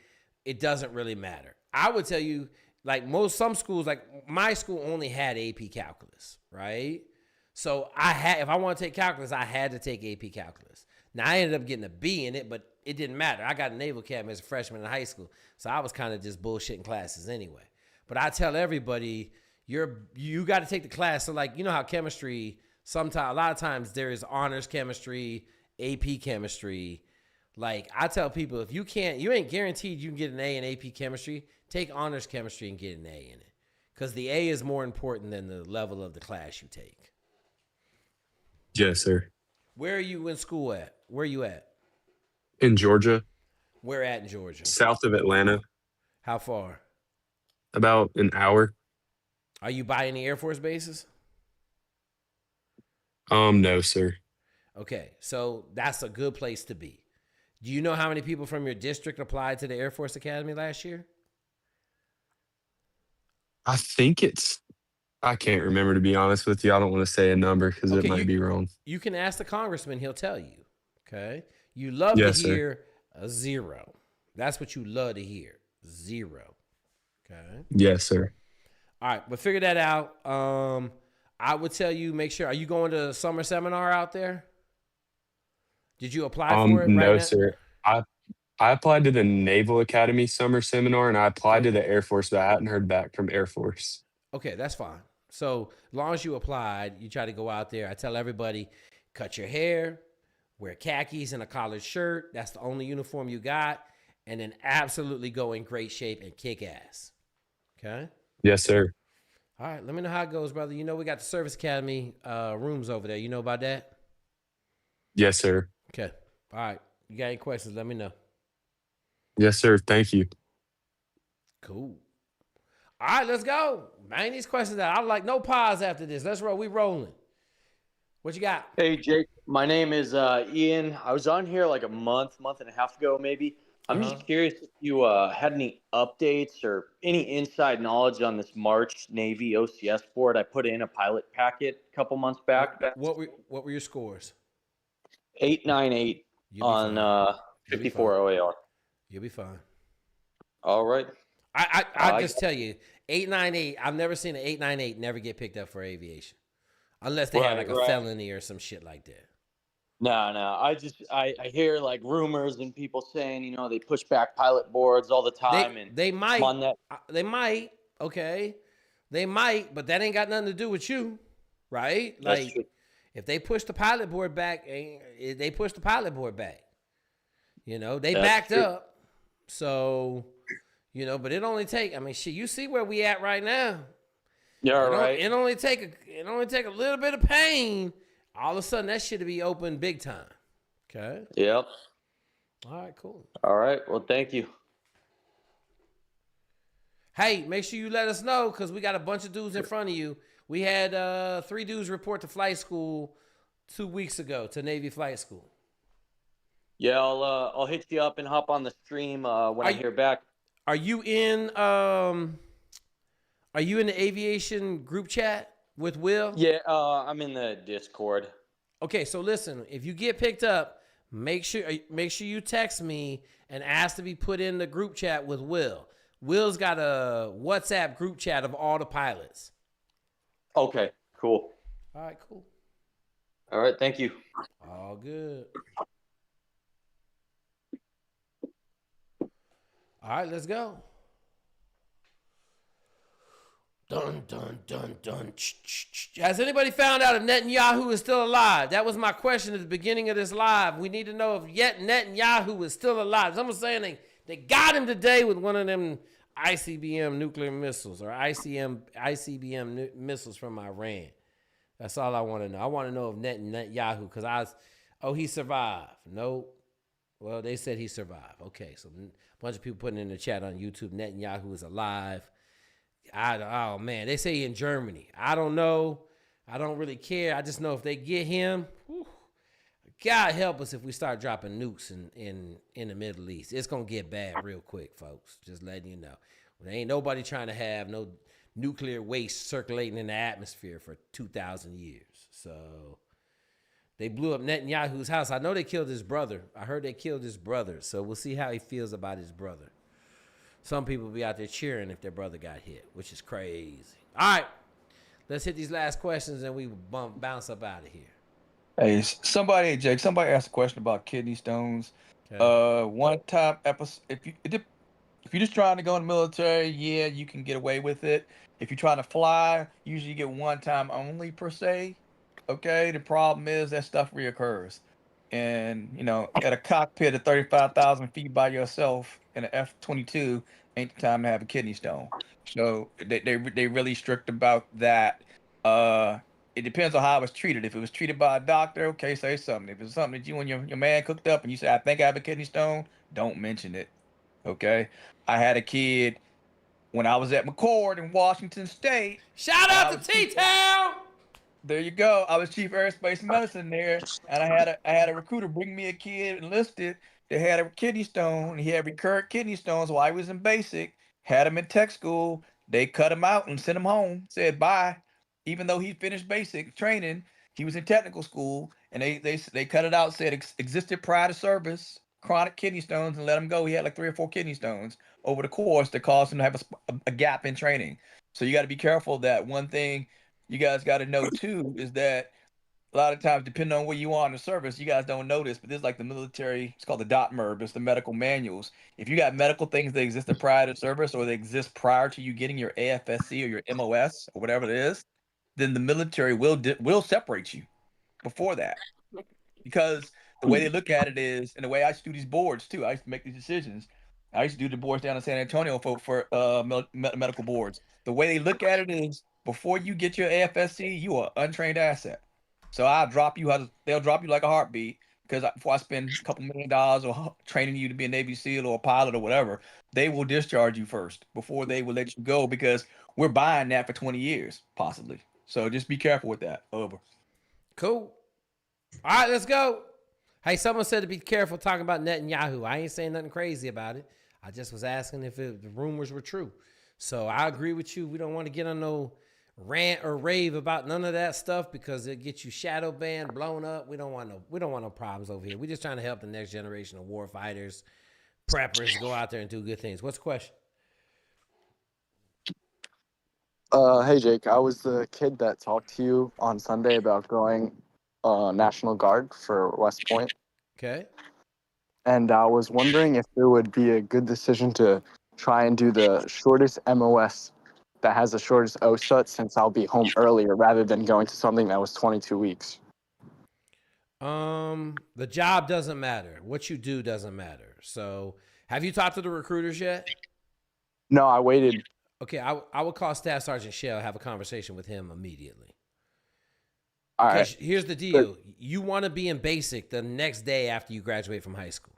it doesn't really matter. I would tell you, like, some schools, like my school only had AP calculus, right? So, if I want to take calculus, I had to take AP calculus. Now, I ended up getting a B in it, but it didn't matter. I got a Naval Academy as a freshman in high school, so I was kind of just bullshitting classes anyway. But I tell everybody, you got to take the class. So, like, you know how chemistry, a lot of times there is honors chemistry, AP chemistry. Like, I tell people, if you ain't guaranteed you can get an A in AP chemistry, take honors chemistry and get an A in it. Because the A is more important than the level of the class you take. Yes, sir. Where are you in school at? Where are you at? In Georgia. Where at in Georgia? South of Atlanta. How far? About an hour. Are you by any Air Force bases? No, sir. Okay, so that's a good place to be. Do you know how many people from your district applied to the Air Force Academy last year? I think I can't remember, to be honest with you. I don't want to say a number because it might be wrong. You can ask the congressman, he'll tell you. Okay? You love to Yes, sir. hear a 0. That's what you love to hear. 0. Okay? Yes, sir. All right, but figure that out. I would tell you, make sure, are you going to a summer seminar out there? Did you apply for it No, right now? sir. I applied to the Naval Academy summer seminar, and I applied to the Air Force, but I hadn't heard back from Air Force. Okay, that's fine. So as long as you applied, you try to go out there. I tell everybody, cut your hair, wear khakis and a collared shirt. That's the only uniform you got. And then absolutely go in great shape and kick ass. Okay? Yes, sir. All right, let me know how it goes, brother. You know we got the Service Academy rooms over there. You know about that? Yes, sir. Okay. All right. You got any questions, let me know. Yes, sir. Thank you. Cool. All right, let's go. Man, these questions out. I like no pause after this. Let's roll. We rolling. What you got? Hey, Jake. My name is Ian. I was on here like a month and a half ago, maybe. I'm just curious if you had any updates or any inside knowledge on this March Navy OCS board. I put in a pilot packet a couple months back. What were your scores? 898 on 54 OAR. You'll be fine. All right. I just tell you, 898. I've never seen an 898 never get picked up for aviation, unless they have like a felony or some shit like that. No. I hear like rumors and people saying, you know, they push back pilot boards all the time, and they might. They might. Okay, they might, but that ain't got nothing to do with you, right? That's Like, true. if they push the pilot board back, they push the pilot board back. You know, they That's backed true. up. So, you know, but it only take. I mean, shit. You see where we at right now. Yeah, right. It only take a little bit of pain. All of a sudden, that shit'll be open big time. Okay. Yep. All right. Cool. All right. Well, thank you. Hey, make sure you let us know because we got a bunch of dudes in front of you. We had 3 dudes report to flight school 2 weeks ago to Navy flight school. Yeah, I'll hit you up and hop on the stream when I hear back. Are you in the aviation group chat with Will? Yeah, I'm in the Discord. Okay, so listen, if you get picked up, make sure you text me and ask to be put in the group chat with Will. Will's got a WhatsApp group chat of all the pilots. Okay, cool. All right, cool. All right, thank you. All good. All right, let's go. Dun, dun, dun, dun. Has anybody found out if Netanyahu is still alive? That was my question at the beginning of this live. We need to know if yet Netanyahu is still alive. Someone's saying they got him today with one of them ICBM nuclear missiles or ICBM missiles from Iran. That's all I want to know. I want to know if Netanyahu, because he survived. Nope. Well, they said he survived. Okay, so a bunch of people putting in the chat on YouTube, Netanyahu is alive. Oh, man, they say in Germany. I don't know. I don't really care. I just know if they get him, God help us if we start dropping nukes in the Middle East. It's going to get bad real quick, folks. Just letting you know. There ain't nobody trying to have no nuclear waste circulating in the atmosphere for 2,000 years. So they blew up Netanyahu's house. I know they killed his brother. I heard they killed his brother. So we'll see how he feels about his brother. Some people be out there cheering if their brother got hit, which is crazy. All right. Let's hit these last questions and we bounce up out of here. Hey, Jake, somebody asked a question about kidney stones. Okay. One time episode, if you're just trying to go in the military, yeah, you can get away with it. If you're trying to fly, usually you get one time only per se. Okay, the problem is that stuff reoccurs. And, you know, at a cockpit at 35,000 feet by yourself in an F-22 ain't the time to have a kidney stone. So they really strict about that. It depends on how it was treated. If it was treated by a doctor, okay, say something. If it's something that you and your man cooked up and you say, I think I have a kidney stone, don't mention it. Okay? I had a kid when I was at McCord in Washington State. Shout out to T-Town. There you go. I was chief aerospace medicine there, and I had a recruiter bring me a kid enlisted that had a kidney stone. He had recurrent kidney stones while he was in basic. Had him in tech school. They cut him out and sent him home. Said bye. Even though he finished basic training, he was in technical school, and they cut it out. Said existed prior to service, chronic kidney stones, and let him go. He had like 3 or 4 kidney stones over the course that caused him to have a gap in training. So you got to be careful. That one thing you guys got to know too is that a lot of times, depending on where you are in the service, you guys don't know this, but this is like the military. It's called the DOTMERB. It's the medical manuals. If you got medical things that existed prior to service or they exist prior to you getting your AFSC or your MOS or whatever it is, then the military will separate you before that. Because the way they look at it is, and the way I used to do these boards too, I used to make these decisions. I used to do the boards down in San Antonio for medical boards. The way they look at it is, before you get your AFSC, you are untrained asset. So I'll drop you. They'll drop you like a heartbeat, because before I spend a couple $1 million or training you to be a Navy SEAL or a pilot or whatever, they will discharge you first before they will let you go, because we're buying that for 20 years possibly. So just be careful with that. Over. Cool. All right, let's go. Hey, someone said to be careful talking about Netanyahu. I ain't saying nothing crazy about it. I just was asking if the rumors were true. So I agree with you. We don't want to get on no rant or rave about none of that stuff, because it gets you shadow banned, blown up. We don't want no problems over here. We're just trying to help the next generation of war fighters, preppers go out there and do good things. What's the question? Hey Jake, I was the kid that talked to you on Sunday about going National Guard for West Point. Okay. And I was wondering if it would be a good decision to try and do the shortest MOS that has the shortest OSUT, since I'll be home earlier, rather than going to something that was 22 weeks. The job doesn't matter. What you do doesn't matter. So have you talked to the recruiters yet? No, I waited. Okay, I would call Staff Sergeant Shell, have a conversation with him immediately. All because right. here's the deal. You want to be in basic the next day after you graduate from high school.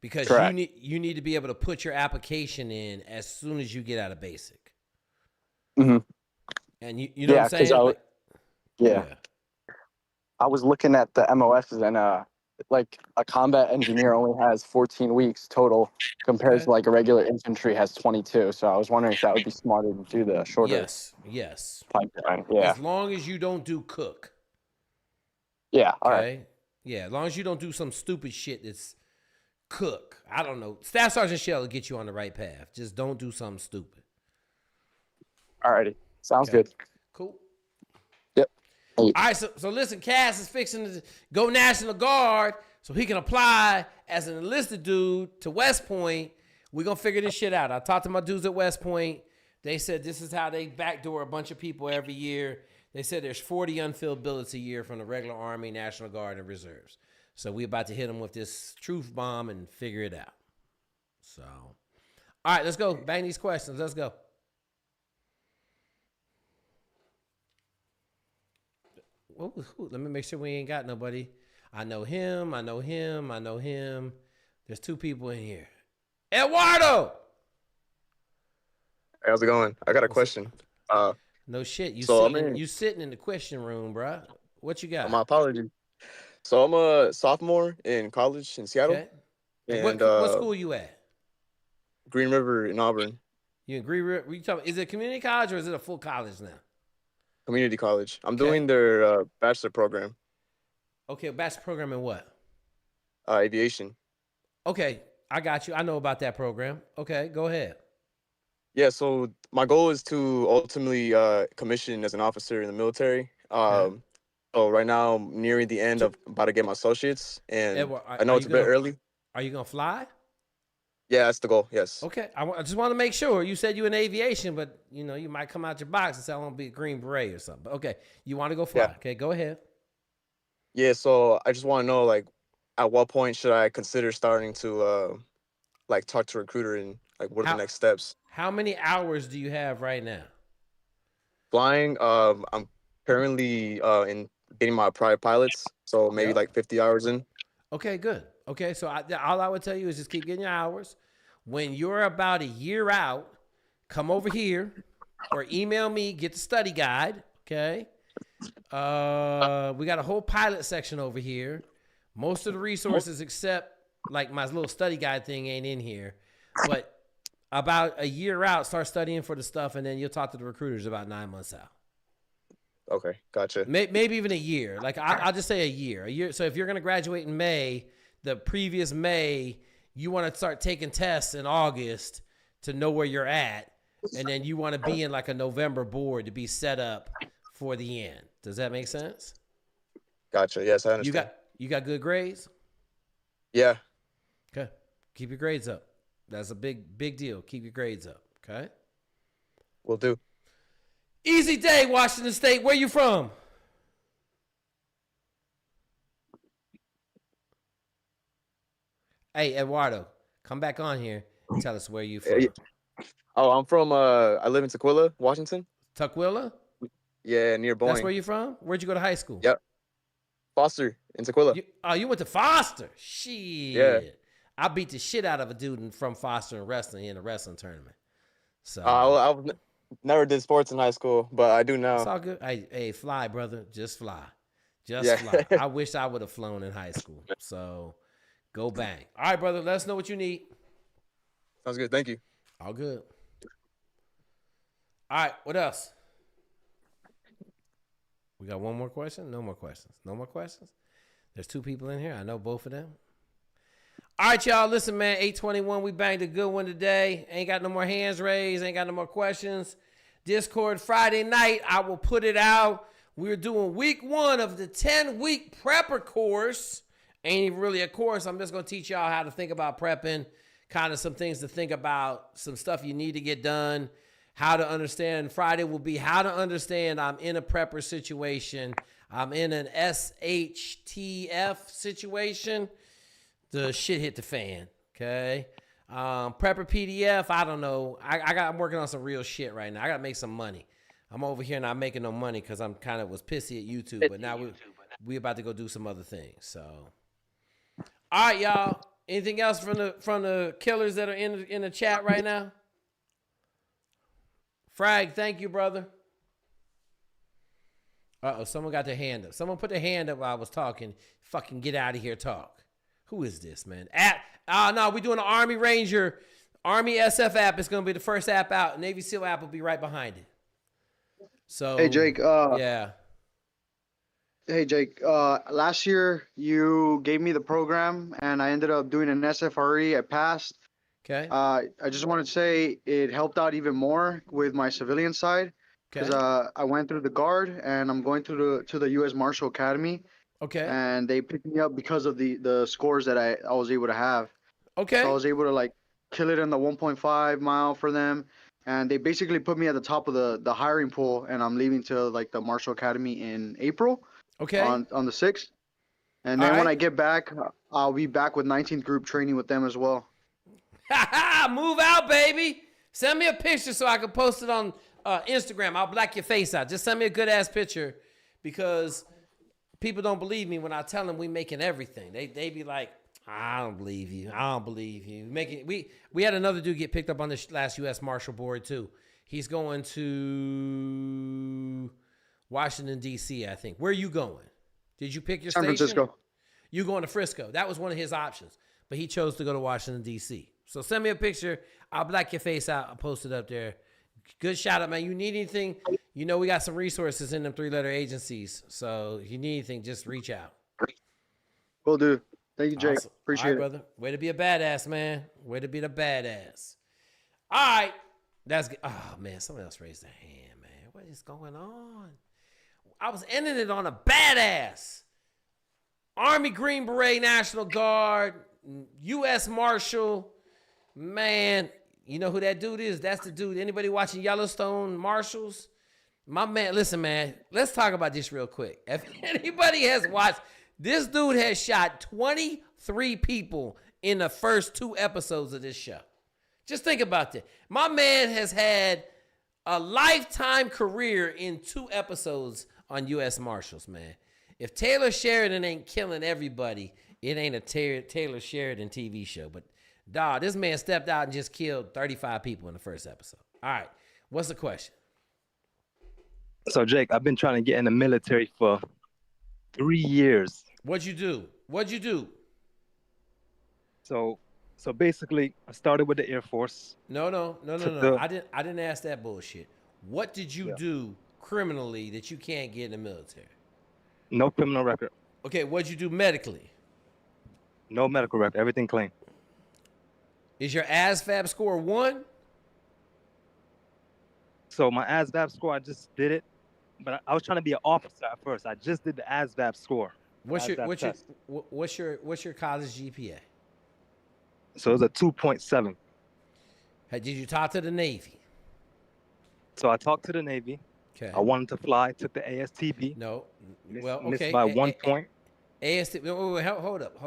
Because Correct. you need to be able to put your application in as soon as you get out of basic. Mm-hmm. And you know what I'm saying? Yeah. I was looking at the MOSs, and like a combat engineer only has 14 weeks total, compared to like a regular infantry has 22. So I was wondering if that would be smarter to do the shorter. Yes. Pipeline. Yeah. As long as you don't do cook. Yeah. All okay? right. Yeah. As long as you don't do some stupid shit that's cook. I don't know. Staff Sergeant Shell will get you on the right path. Just don't do something stupid. All righty. Sounds good. Cool. Yep. All right, so listen, Cass is fixing to go National Guard so he can apply as an enlisted dude to West Point. We're going to figure this shit out. I talked to my dudes at West Point. They said this is how they backdoor a bunch of people every year. They said there's 40 unfilled billets a year from the regular Army, National Guard, and Reserves. So we're about to hit them with this truth bomb and figure it out. So, all right, let's go. Bang these questions. Let's go. Let me make sure we ain't got nobody. I know him. There's 2 people in here. Eduardo! Hey, how's it going? I got a question. No shit. You sitting in the question room, bruh. What you got? My apologies. So I'm a sophomore in college in Seattle. Okay. And what school you at? Green River in Auburn. You in Green River? Is it a community college or is it a full college now? Community college. I'm doing their bachelor program. Okay, bachelor program in what? Aviation. Okay, I got you. I know about that program. Okay, go ahead. Yeah, so my goal is to ultimately commission as an officer in the military. So right now I'm nearing the end of about to get my associates, and Edward, I know it's a bit early. Are you gonna fly? Yeah, that's the goal. Yes. Okay, I just want to make sure. You said you in aviation, but you might come out your box and say I want to be a Green Beret or something. But okay, you want to go fly? Yeah. Okay, go ahead. Yeah, so I just want to know, like, at what point should I consider starting to like talk to a recruiter, and like what are the next steps? How many hours do you have right now? Flying, I'm currently in getting my private pilots, so maybe like 50 hours in. Okay, good. Okay, so all I would tell you is just keep getting your hours. When you're about a year out, come over here or email me, get the study guide, okay? We got a whole pilot section over here. Most of the resources except like my little study guide thing ain't in here. But about a year out, start studying for the stuff, and then you'll talk to the recruiters about 9 months out. Okay, gotcha. Maybe even a year. Like I'll just say a year. A year. So if you're going to graduate in May, the previous May, you want to start taking tests in August to know where you're at, and then you want to be in like a November board to be set up for the end. Does that make sense? Gotcha. Yes, I understand. You got good grades? Yeah. Okay. Keep your grades up. That's a big deal. Keep your grades up. Okay. Will do. Easy day, Washington State. Where you from? Hey, Eduardo, come back on here and tell us where you from. Oh, I'm from I live in Tukwila, Washington. Tukwila? Yeah, near Boeing. That's where you from? Where'd you go to high school? Yep. Foster in Tukwila. You went to Foster? Shit. Yeah. I beat the shit out of a dude from Foster in wrestling in a wrestling tournament. So I never did sports in high school, but I do now. It's all good. Hey, fly, brother. Just fly. Yeah. Fly. I wish I would have flown in high school. So go bang. All right, brother. Let us know what you need. Sounds good. Thank you. All good. All right. What else? We got one more question? No more questions. No more questions? There's 2 people in here. I know both of them. All right, y'all. Listen, man. 8:21. We banged a good one today. Ain't got no more hands raised. Ain't got no more questions. Discord Friday night. I will put it out. We're doing week 1 of the 10-week prepper course. Ain't even really a course. I'm just going to teach y'all how to think about prepping. Kind of some things to think about. Some stuff you need to get done. How to understand. Friday will be how to understand I'm in a prepper situation. I'm in an SHTF situation. The shit hit the fan. Okay. Prepper PDF. I don't know. I'm working on some real shit right now. I got to make some money. I'm over here not making no money because I'm kind of was pissy at YouTube. But now we about to go do some other things. So, all right, y'all. Anything else from the killers that are in the chat right now? Frag, thank you, brother. Uh-oh, someone got their hand up. Someone put their hand up while I was talking. Fucking get out of here, talk. Who is this, man? No, we're doing an Army Ranger, Army SF app. It's going to be the first app out. Navy SEAL app will be right behind it. So, hey, Jake. Yeah. Hey, Jake. Last year, you gave me the program, and I ended up doing an SFRE. I passed. Okay. I just wanted to say it helped out even more with my civilian side because I went through the Guard and I'm going to the U.S. Marshal Academy. Okay. And they picked me up because of the scores that I was able to have. Okay. So I was able to like kill it in the 1.5 mile for them, and they basically put me at the top of the hiring pool. And I'm leaving to like the Marshal Academy in April. Okay. On the 6th, and then when I get back, I'll be back with 19th group training with them as well. Move out, baby. Send me a picture so I can post it on Instagram. I'll black your face out. Just send me a good ass picture because people don't believe me when I tell them we making everything. They be like, I don't believe you. I don't believe you. We had another dude get picked up on the last U.S. Marshal board too. He's going to Washington D.C. I think. Where are you going? Did you pick your San station? Francisco. You going to Frisco? That was one of his options, but he chose to go to Washington D.C. So send me a picture. I'll black your face out. I'll post it up there. Good shout out, man. You need anything? You know we got some resources in them 3-letter agencies. So if you need anything, just reach out. Will do. Thank you, Jake. Awesome. Appreciate it, brother. Way to be a badass, man. Way to be the badass. All right. That's good. Oh, man. Someone else raised their hand, man. What is going on? I was ending it on a badass. Army Green Beret National Guard, U.S. Marshal. Man, you know who that dude is? That's the dude. Anybody watching Yellowstone Marshals? My man, listen, man. Let's talk about this real quick. If anybody has watched, this dude has shot 23 people in the first 2 episodes of this show. Just think about that. My man has had a lifetime career in 2 episodes on U.S. Marshals, man. If Taylor Sheridan ain't killing everybody, it ain't a Taylor Sheridan TV show. But, dawg, this man stepped out and just killed 35 people in the first episode. All right. What's the question? So, Jake, I've been trying to get in the military for 3 years. What'd you do? So basically, I started with the Air Force. No. I didn't ask that bullshit. What did you do criminally that you can't get in the military? No criminal record. Okay, what'd you do medically? No medical record. Everything clean. Is your ASVAB score 1? So my ASVAB score, I just did it, but I was trying to be an officer at first. I just did the ASVAB score. What's your college GPA? So it was a 2.7. Hey, did you talk to the Navy? So I talked to the Navy. Okay. I wanted to fly. Took the ASTB. No. Missed by 1 point. ASTB. Wait, hold up.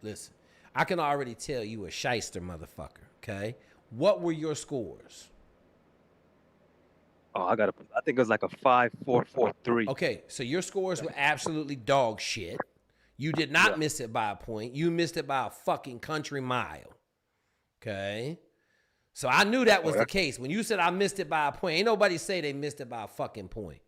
Listen, I can already tell you a shyster motherfucker. Okay. What were your scores? Oh, I think it was like a 5.443. Okay, so your scores were absolutely dog shit. You did not miss it by a point. You missed it by a fucking country mile. Okay? So I knew that was the case. When you said I missed it by a point, ain't nobody say they missed it by a fucking point.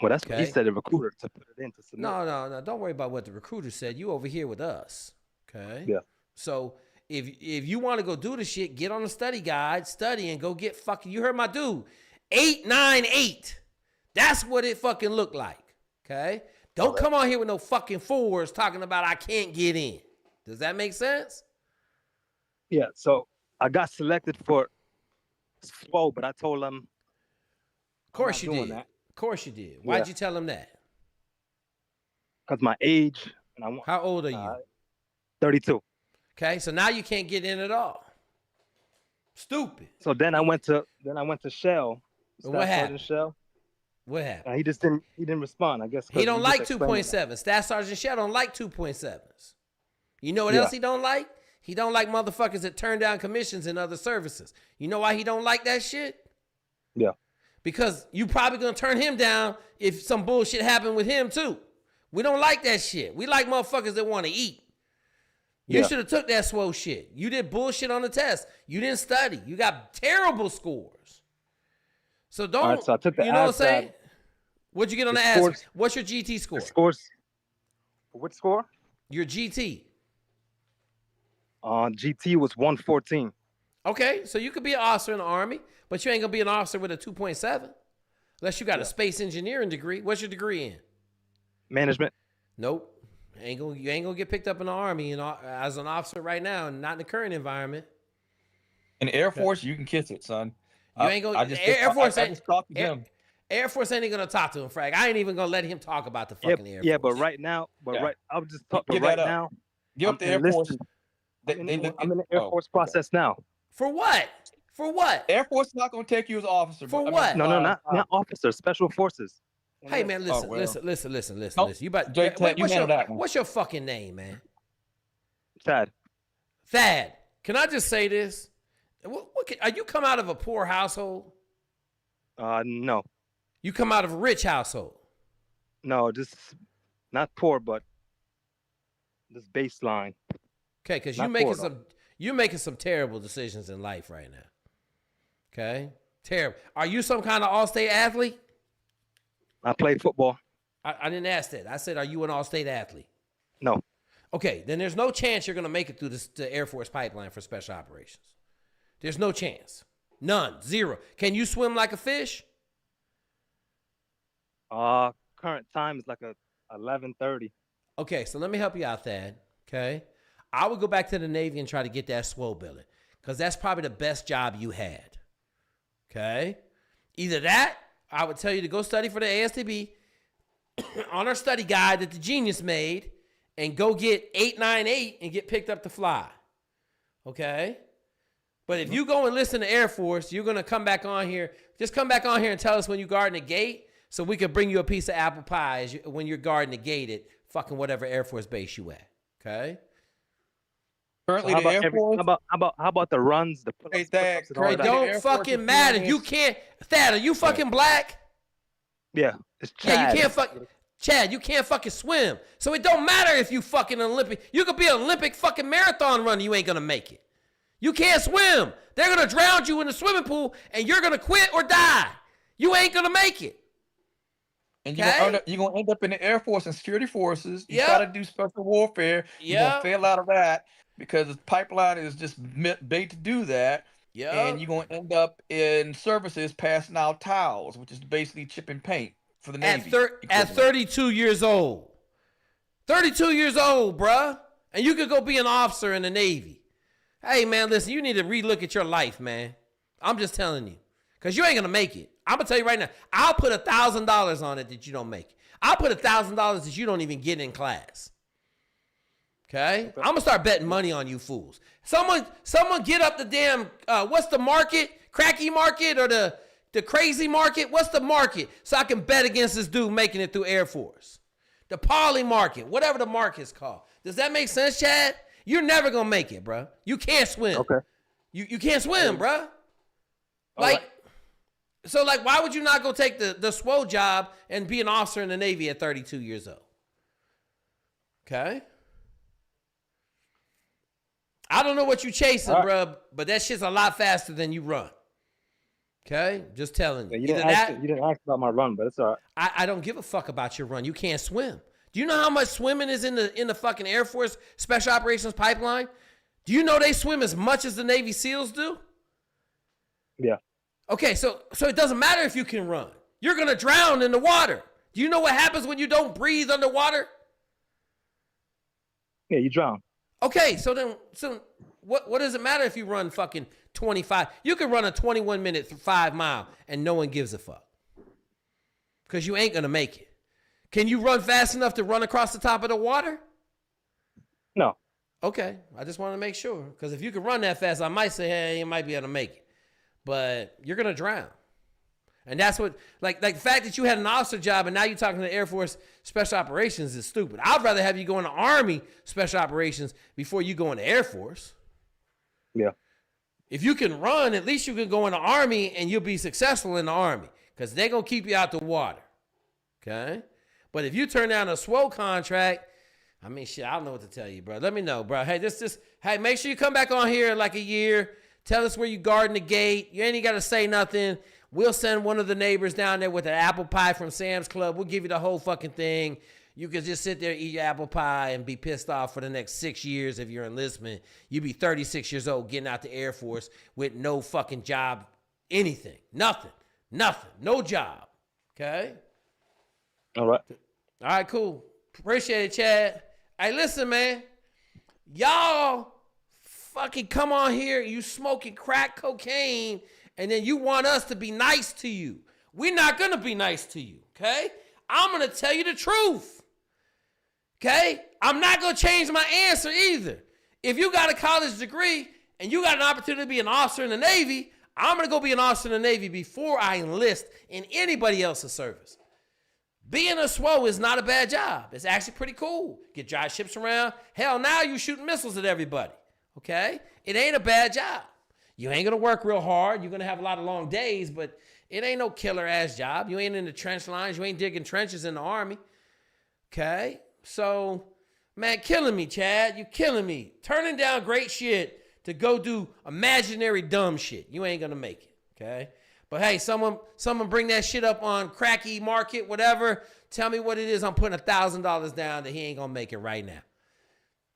Well, that's what he said, the recruiter, to put it in to submit. No. Don't worry about what the recruiter said. You over here with us. Okay? Yeah. So if you want to go do the shit, get on the study guide, study, and go get fucking, you heard my dude, 898. That's what it fucking looked like. Okay? Don't come on here with no fucking 4s talking about I can't get in. Does that make sense? Yeah, so I got selected for SWO, but I told them. Of course you did. Of course you did. Why'd you tell them that? Because my age. And How old are you? 32. Okay, so now you can't get in at all. Stupid. So then I went to Shell. What happened? Shell. What happened? He didn't respond, I guess. He don't like 2.7. Staff Sergeant Shell don't like 2.7s. You know what else he don't like? He don't like motherfuckers that turn down commissions in other services. You know why he don't like that shit? Yeah. Because you probably gonna turn him down if some bullshit happened with him too. We don't like that shit. We like motherfuckers that want to eat. You should have took that SWO shit. You did bullshit on the test. You didn't study. You got terrible scores. So don't, all right, so I took the you know what I'm saying? What'd you get on the ASVAB? What's your GT score? Scores. What score? Your GT. GT was 114. Okay, so you could be an officer in the Army, but you ain't gonna be an officer with a 2.7. Unless you got a space engineering degree. What's your degree in? Management. Nope. You ain't gonna get picked up in the Army as an officer right now, not in the current environment. In the Air Force, you can kiss it, son. You ain't gonna. Air Force ain't gonna talk to him, Frag. I ain't even gonna let him talk about the fucking Air Force. Yeah, but right now, I was just talking right now. Give up the Air Force. I'm in the Air Force process now. For what? For what? Air Force is not gonna take you as officer. For what? No, not officer. Special forces. Hey man, listen. You about Jake, what's your fucking name, man? Thad. Can I just say this? Are you come out of a poor household? No. You come out of a rich household? No, just not poor, but just baseline. Okay, because you're making some terrible decisions in life right now. Okay, terrible. Are you some kind of all-state athlete? I play football. I didn't ask that. I said, are you an all-state athlete? No. Okay, then there's no chance you're going to make it through the Air Force pipeline for special operations. There's no chance. None. Zero. Can you swim like a fish? Current time is like a 11:30. Okay, so let me help you out, Thad. Okay? I would go back to the Navy and try to get that SWO billing because that's probably the best job you had. Okay? Either that, I would tell you to go study for the ASTB on our study guide that the genius made and go get 898 and get picked up to fly. Okay? But if you go and listen to Air Force, you're going to come back on here. Just come back on here and tell us when you're guarding the gate so we can bring you a piece of apple pie when you're guarding the gate at fucking whatever Air Force base you at. Okay? Currently, the Air Force. How about the runs? The pull-ups, it don't fucking matter. You can't. Thad, are you fucking black? Yeah, it's Chad. Yeah, you can't fucking. Chad, you can't fucking swim. So it don't matter if you fucking Olympic. You could be an Olympic fucking marathon runner. You ain't gonna make it. You can't swim. They're going to drown you in the swimming pool, and you're going to quit or die. You ain't going to make it. And you're going to end up in the Air Force and security forces. You try to do special warfare. You're going to fail out of that because the pipeline is just made to do that. And you're going to end up in services passing out towels, which is basically chipping paint for the Navy. At 32 years old. 32 years old, bruh. And you could go be an officer in the Navy. Hey, man, listen, you need to relook at your life, man. I'm just telling you. Because you ain't going to make it. I'm going to tell you right now. I'll put $1,000 on it that you don't make it. I'll put $1,000 that you don't even get in class. Okay? I'm going to start betting money on you fools. Someone get up the damn, what's the market? Cracky market or the crazy market? What's the market? So I can bet against this dude making it through Air Force. The poly market, whatever the market's called. Does that make sense, Chad? You're never going to make it, bro. You can't swim. Okay. You can't swim, bro. So, why would you not go take the SWO job and be an officer in the Navy at 32 years old? Okay? I don't know what you chasing, bro, but that shit's a lot faster than you run. Okay? Just telling you. You didn't ask about my run, but it's all right. I don't give a fuck about your run. You can't swim. Do you know how much swimming is in the fucking Air Force Special Operations pipeline? Do you know they swim as much as the Navy SEALs do? Yeah. Okay, so it doesn't matter if you can run. You're going to drown in the water. Do you know what happens when you don't breathe underwater? Yeah, you drown. Okay, so what does it matter if you run fucking 25? You can run a 21-minute 5 mile and no one gives a fuck. Because you ain't going to make it. Can you run fast enough to run across the top of the water? No. Okay, I just want to make sure. Because if you can run that fast, I might say, hey, you might be able to make it. But you're going to drown. And that's what, like the fact that you had an officer job and now you're talking to the Air Force Special Operations is stupid. I'd rather have you go in the Army Special Operations before you go in the Air Force. Yeah. If you can run, at least you can go in the Army and you'll be successful in the Army because they're going to keep you out the water. Okay? But if you turn down a SWO contract, I mean, shit, I don't know what to tell you, bro. Let me know, bro. Hey, hey, make sure you come back on here in like a year. Tell us where you guarding the gate. You ain't got to say nothing. We'll send one of the neighbors down there with an apple pie from Sam's Club. We'll give you the whole fucking thing. You can just sit there, eat your apple pie, and be pissed off for the next 6 years if you're enlistment. You be 36 years old getting out the Air Force with no fucking job, anything. Nothing. No job. Okay? All right. All right, cool. Appreciate it, Chad. Hey, listen, man. Y'all fucking come on here, you smoking crack cocaine, and then you want us to be nice to you. We're not going to be nice to you, okay? I'm going to tell you the truth, okay? I'm not going to change my answer either. If you got a college degree and you got an opportunity to be an officer in the Navy, I'm going to go be an officer in the Navy before I enlist in anybody else's service. Being a SWO is not a bad job. It's actually pretty cool. Get dry ships around. Hell, now you shooting missiles at everybody, okay? It ain't a bad job. You ain't going to work real hard. You're going to have a lot of long days, but it ain't no killer-ass job. You ain't in the trench lines. You ain't digging trenches in the Army, okay? So, man, killing me, Chad. You killing me. Turning down great shit to go do imaginary dumb shit. You ain't going to make it, okay? But hey, someone bring that shit up on Cracky Market, whatever. Tell me what it is. I'm putting $1,000 down that he ain't gonna make it right now.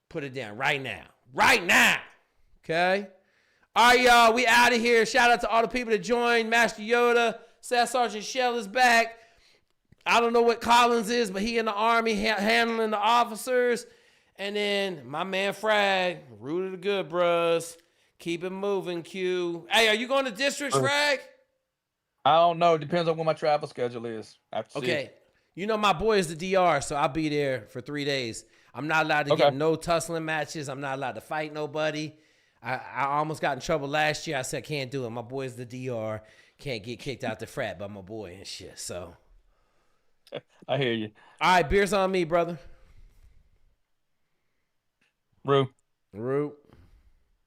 Put it down right now. Right now. Okay? All right, y'all. We out of here. Shout out to all the people that joined. Master Yoda. Staff Sergeant Shell is back. I don't know what Collins is, but he in the Army handling the officers. And then my man Frag, root of the good, bros. Keep it moving, Q. Hey, are you going to districts, Frag? I don't know. Depends on what my travel schedule is. Okay. You know, my boy is the DR, so I'll be there for 3 days. I'm not allowed to get no tussling matches. I'm not allowed to fight nobody. I almost got in trouble last year. I said, can't do it. My boy's the DR. Can't get kicked out the frat by my boy and shit. So I hear you. All right, beers on me, brother. Rue. Rue.